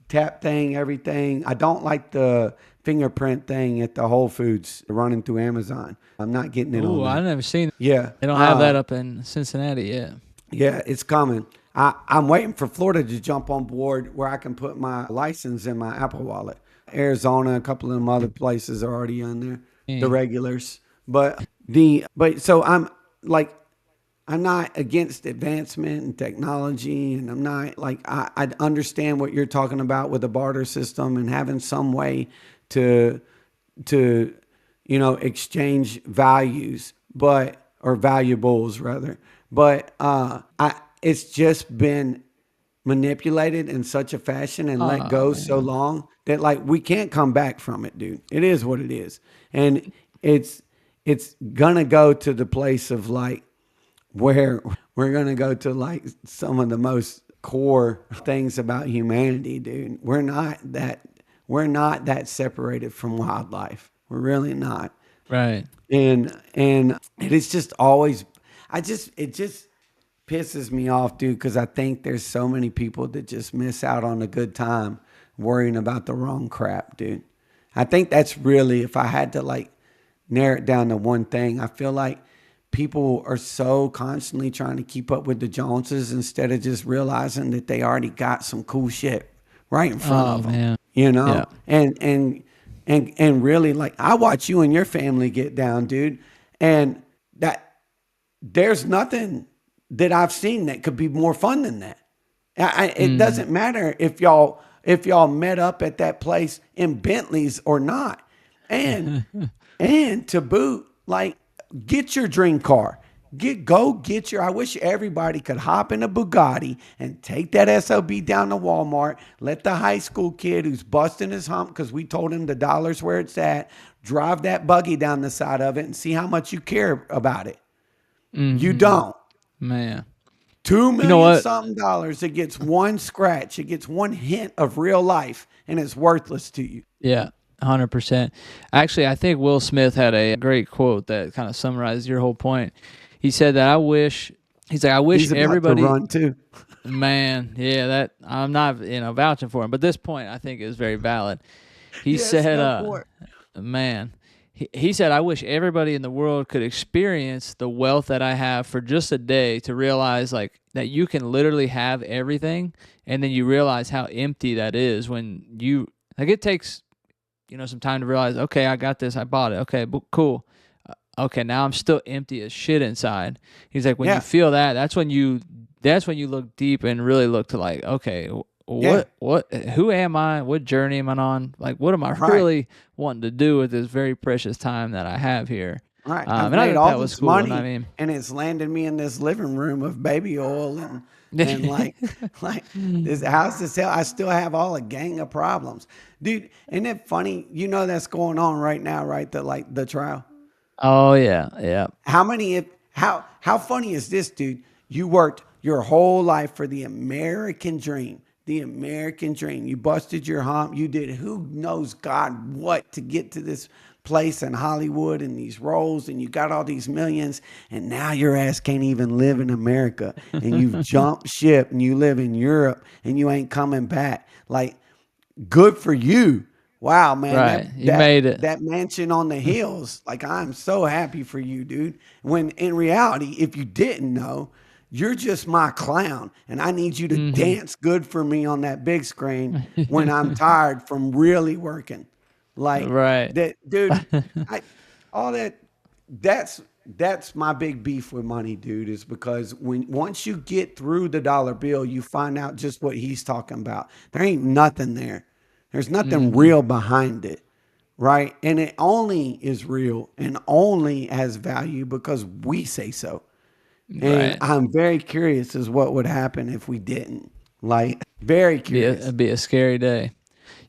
tap thing, everything. I don't like the fingerprint thing at the Whole Foods running through Amazon. I'm not getting in on Ooh, I that. never seen. Yeah. They don't have that up in Cincinnati yet. Yeah, it's coming. I'm waiting for Florida to jump on board where I can put my license in my Apple Wallet. Arizona, a couple of them other places are already on there, the Dang. regulars. But so I'm like, I'm not against advancement and technology, and I'm not like, I understand what you're talking about with the barter system and having some way to to exchange values, or valuables rather. But I it's just been manipulated in such a fashion and let Oh go so man. long that like we can't come back from it, dude. It is what it is. And it's gonna go to the place of like where we're going to go to like some of the most core things about humanity, dude. We're not that separated from wildlife. We're really not. Right. And it is just always, it just pisses me off, dude, because I think there's so many people that just miss out on a good time worrying about the wrong crap, dude. I think that's really, if I had to like narrow it down to one thing, I feel like people are so constantly trying to keep up with the Joneses instead of just realizing that they already got some cool shit right in front Oh of them, man. you Yeah. know? And really, like, I watch you and your family get down, dude, and that there's nothing that I've seen that could be more fun than that. It Mm. doesn't matter if y'all met up at that place in Bentleys or not, and and to boot, like, get your dream car. Get your. I wish everybody could hop in a Bugatti and take that SOB down to Walmart. Let the high school kid who's busting his hump because we told him the dollar's where it's at, drive that buggy down the side of it and see how much you care about it. You Mm-hmm. don't. Man. Two You know million what? something dollars. It gets one scratch. It gets one hint of real life, and it's worthless to you. Yeah. 100%. Actually, I think Will Smith had a great quote that kind of summarized your whole point. He said that he's like, I wish He's about to everybody, run too. man, yeah, that I'm not, vouching for him, but this point I think is very valid. He Yes, said, go for it. man, he said, I wish everybody in the world could experience the wealth that I have for just a day to realize like that you can literally have everything. And then you realize how empty that is when like it takes, some time to realize, okay, I got this, I bought it. Okay, cool. Okay, now I'm still empty as shit inside. He's like, when you Yeah, feel that, that's when you look deep and really look to like, okay, yeah, who am I? What journey am I on? Like, what am I right, really wanting to do with this very precious time that I have here? right. I've And I made thought all that was this cool. And I money, mean, and it's landed me in this living room of baby oil and like this house is hell. I still have all a gang of problems, dude. Isn't it funny? You know that's going on right now, right? The trial. oh yeah, yeah, How funny is this, dude? You worked your whole life for the American dream. The American dream. You busted your hump. You did who knows God what to get to this place in Hollywood and these roles, and you got all these millions, and now your ass can't even live in America. And you've jumped ship and you live in Europe and you ain't coming back. Like, good for you. Wow, man, right. that You that made it. that mansion on the hills. Like, I'm so happy for you, dude. When in reality, if you didn't know, you're just my clown, and I need you to Hmm. dance good for me on that big screen when I'm tired from really working. Like Right. that, dude. I all that. That's my big beef with money, dude. Is because when once you get through the dollar bill, you find out just what he's talking about. There ain't nothing there. There's nothing Hmm. real behind it, right? And it only is real and only has value because we say so. And Right. I'm very curious as what would happen if we didn't. Like, very Be a curious. it'd be a scary day.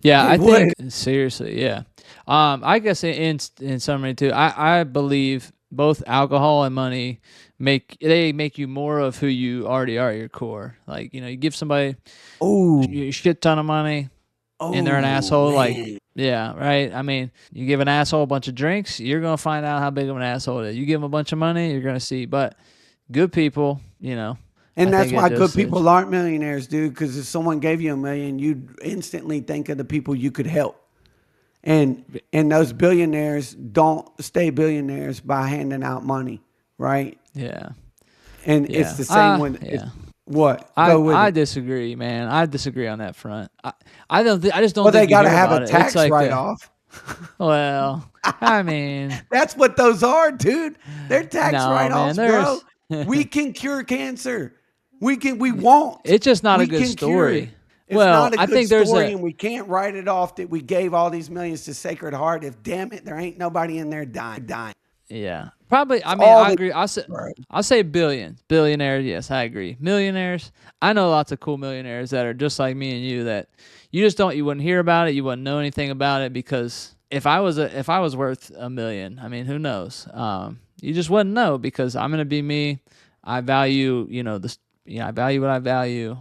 Yeah, It I think would. seriously, yeah. I guess in summary too, I believe both alcohol and money make you more of who you already are at your core. Like, you know, you give somebody Oh, a shit ton of money and they're an oh asshole, like, man. yeah, right. I mean, you give an asshole a bunch of drinks, you're gonna find out how big of an asshole it is. You give them a bunch of money, you're gonna see. But good people, you know, I And that's think it why good just people aren't millionaires, dude. Because if someone gave you $1 million, you'd instantly think of the people you could help. And those billionaires don't stay billionaires by handing out money, right? yeah, And it's yeah, the same when it's yeah. what? I Go with I it. disagree, man. I disagree on that front. I don't I just don't Well, they think you got to hear have a about it. It's tax like write off. well, I mean, That's what those are, dude. They're tax no, write man. offs, bro. There's We can cure cancer. We won't. it's just not a We good can cure it. story. It's Well, not a I good think there's story, a and we can't write it off that we gave all these millions to Sacred Heart if, damn it, there ain't nobody in there dying. yeah. Probably I It's mean, all I the agree. bro. I'll say billionaires, yes, I agree. Millionaires, I know lots of cool millionaires that are just like me and you that you wouldn't hear about it, you wouldn't know anything about it because if I was worth a million, I mean, who knows? You just wouldn't know because I'm gonna be me. I value, you know, this. I value what I value.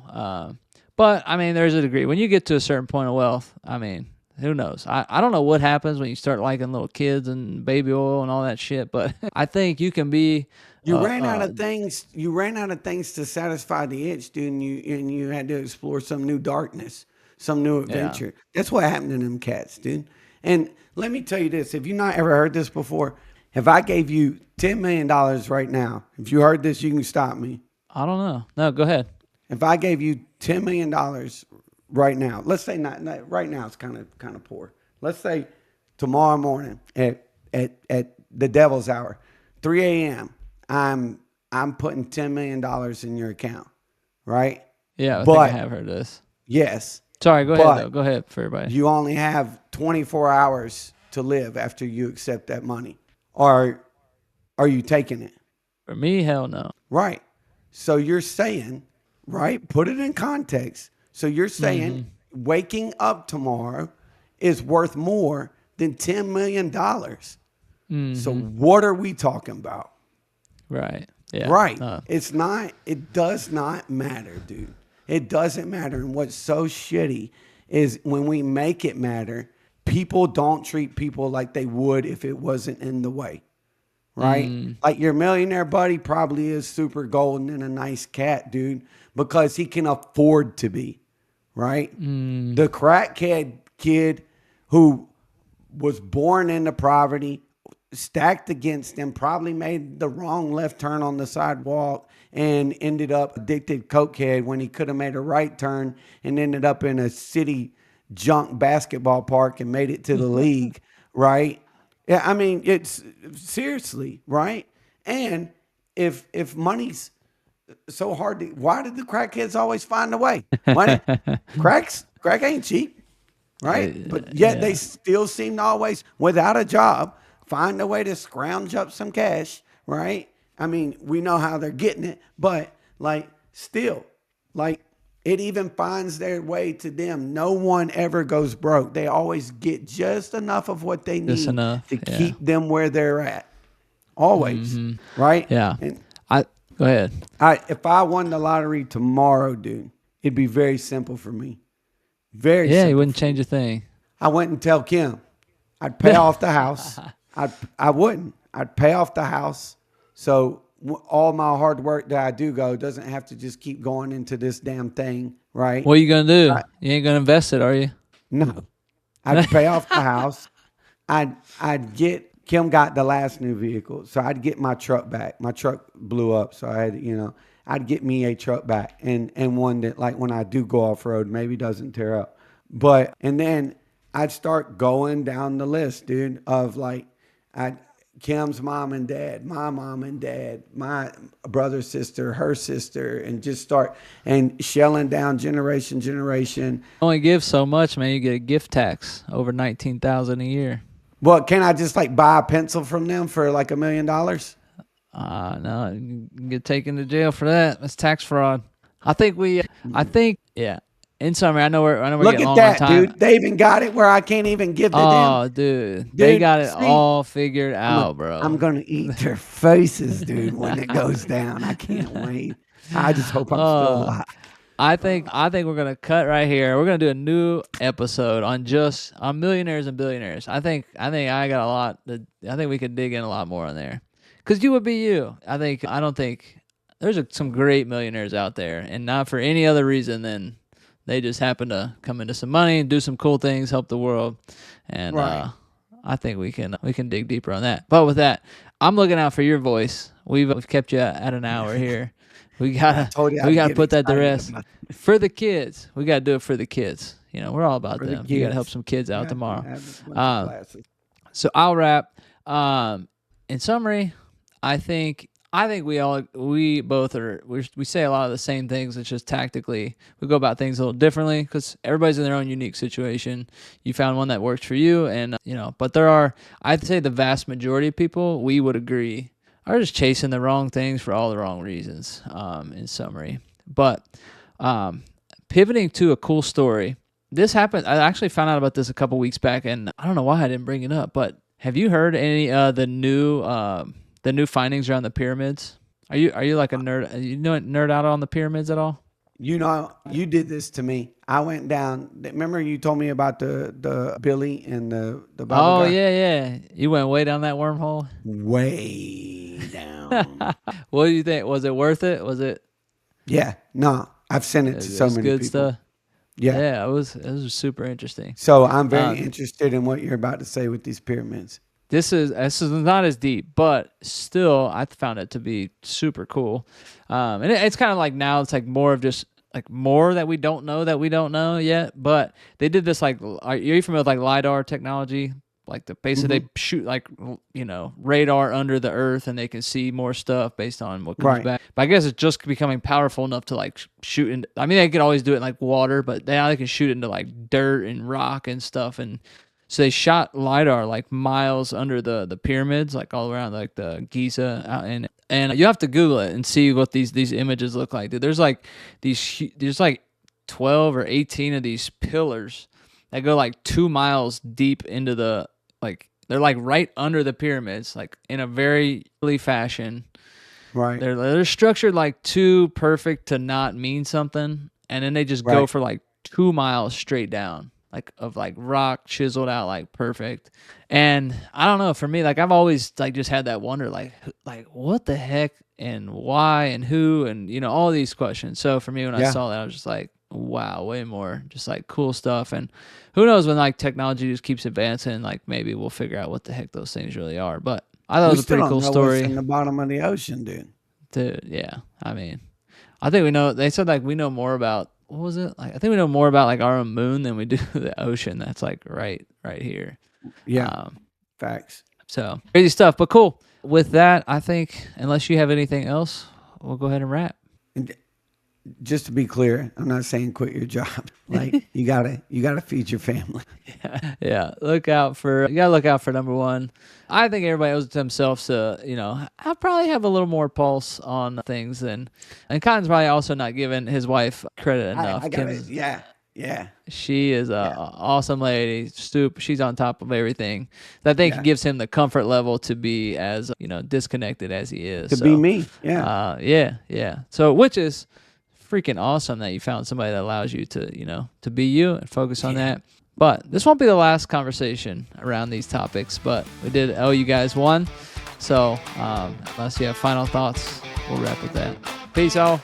But I mean, there's a degree. When you get to a certain point of wealth, I mean, who knows? I don't know what happens when you start liking little kids and baby oil and all that shit. But I think you can be. You ran out of things. You ran out of things to satisfy the itch, dude, and you had to explore some new darkness, some new Yeah. adventure. That's what happened to them cats, dude. And let me tell you this: if you've not ever heard this before, if I gave you $10 million right now, if you heard this, you can stop me. I don't know. No, go ahead. If I gave you $10 million right now, let's say not right now, it's kind of poor. Let's say tomorrow morning at the devil's hour, 3 a.m. I'm putting $10 million in your account, right? Yeah, I think I But have heard this. yes, Sorry, go ahead but though. Go ahead for everybody. you only have 24 hours to live after you accept that money. Or are you taking it? For me, hell no. Right. So you're saying, right? Put it in context. So you're saying waking up tomorrow is worth more than $10 million. So what are we talking about? Right. Yeah. Right. It does not matter, dude. It doesn't matter. And what's so shitty is when we make it matter, people don't treat people like they would if it wasn't in the way. Right? Like your millionaire buddy probably is super golden and a nice cat, dude, because he can afford to be. Right? The crackhead kid who was born into poverty, stacked against him, probably made the wrong left turn on the sidewalk and ended up addicted cokehead when he could have made a right turn and ended up in a city junk basketball park and made it to the league, right? Yeah, I mean, it's seriously, right? And if money's so hard to, why did the crackheads always find a way? Money, crack ain't cheap, right? But yet they still seem to always, without a job, find a way to scrounge up some cash, right? I mean, we know how they're getting it, but like still, like it even finds their way to them. No one ever goes broke. They always get just enough of what they Just need enough. to Yeah. keep them where they're at. Always, right? Yeah. And Go ahead. if I won the lottery tomorrow, dude, it'd be very simple for me. Very Yeah, simple. you wouldn't change a thing. I wouldn't tell Kim. I'd pay off the house. I wouldn't. I'd pay off the house. So all my hard work that I do doesn't have to just keep going into this damn thing, right? What are you gonna do? You ain't gonna invest it, are you? No. I'd pay off the house. I'd get Kim got the last new vehicle, so I'd get my truck back. My truck blew up, so I'd get me a truck back and one that, like, when I do go off road, maybe doesn't tear up. And then I'd start going down the list, dude, of like Kim's mom and dad, my mom and dad, my brother, sister, her sister, and just start and shelling down generation. Only give so much, man. You get a gift tax over $19,000 a year. Well, can I just like buy a pencil from them for like $1 million? No, you can get taken to jail for that. That's tax fraud. I think, yeah. in summary, I know we're Look getting at long on that, time. dude. They even got it where I can't even give to them. Oh, dude, they got it see, all figured out, bro. I'm gonna eat their faces, dude, when it goes down. I can't wait. I just hope I'm still alive. I think we're gonna cut right here. We're gonna do a new episode on millionaires and billionaires. I think I got a lot. I think we could dig in a lot more on there, because you would be you. I don't think there's some great millionaires out there, and not for any other reason than they just happen to come into some money and do some cool things, help the world, and Right. I think we can dig deeper on that. But with that, I'm looking out for your voice. We've kept you at an hour here. We gotta put that to rest for the kids. We gotta do it for the kids. You know, we're all about them. You gotta help some kids out tomorrow. So I'll wrap. In summary, I think we both are. We say a lot of the same things. It's just tactically we go about things a little differently because everybody's in their own unique situation. You found one that works for you, and but I'd say the vast majority of people, we would agree, are just chasing the wrong things for all the wrong reasons, in summary. But pivoting to a cool story, this happened. I actually found out about this a couple weeks back, and I don't know why I didn't bring it up. But have you heard any the new findings around the pyramids? Are you like a nerd? You nerd out on the pyramids at all? You know, you did this to me. I went down. Remember you told me about the Billy and the Bible guy? Yeah. You went way down that wormhole. Way down. What do you think? Was it worth it? Was it? Yeah. No, I've sent it to so many good people. Stuff. Yeah. It was super interesting. So I'm very interested in what you're about to say with these pyramids. This is not as deep, but still, I found it to be super cool. And it's kind of like now it's like more of just like more that we don't know yet. But they did this like, are you familiar with like lidar technology? Like basically they shoot like radar under the earth and they can see more stuff based on what comes back. But I guess it's just becoming powerful enough to like shoot into. I mean, they could always do it in like water, but now they can shoot into like dirt and rock and stuff. And so they shot lidar like miles under the pyramids, like all around like the Giza, and you have to Google it and see what these images look like. Dude, there's like 12 or 18 of these pillars that go like 2 miles deep into the they're like right under the pyramids, like in a very early fashion. Right. They're structured like too perfect to not mean something, and then they just go for like 2 miles straight down. Like of like rock chiseled out like perfect. And I don't know, for me, like I've always like just had that wonder, like what the heck and why and who and all these questions. So for me, when I saw that, I was just like, wow, way more just like cool stuff. And who knows, when like technology just keeps advancing, like maybe we'll figure out what the heck those things really are. But I thought it was a pretty cool story. What's in the bottom of the ocean, dude. Yeah, I mean, I think we know. They said like we know more about. What was it? Like I think we know more about like our own moon than we do the ocean. That's like right here. Yeah. Facts. So crazy stuff, but cool. With that, I think unless you have anything else, we'll go ahead and wrap. Just to be clear, I'm not saying quit your job. Like you gotta feed your family. Yeah. You gotta look out for number one. I think everybody owes it to themselves to, I probably have a little more pulse on things and Cotton's probably also not giving his wife credit enough. Yeah. She is an awesome lady. She's on top of everything. That I think gives him the comfort level to be as disconnected as he is. To be me. Yeah. Yeah. So which is freaking awesome that you found somebody that allows you to be you and focus on that. But this won't be the last conversation around these topics, but we did owe you guys one. So unless you have final thoughts, we'll wrap with that. Peace, all.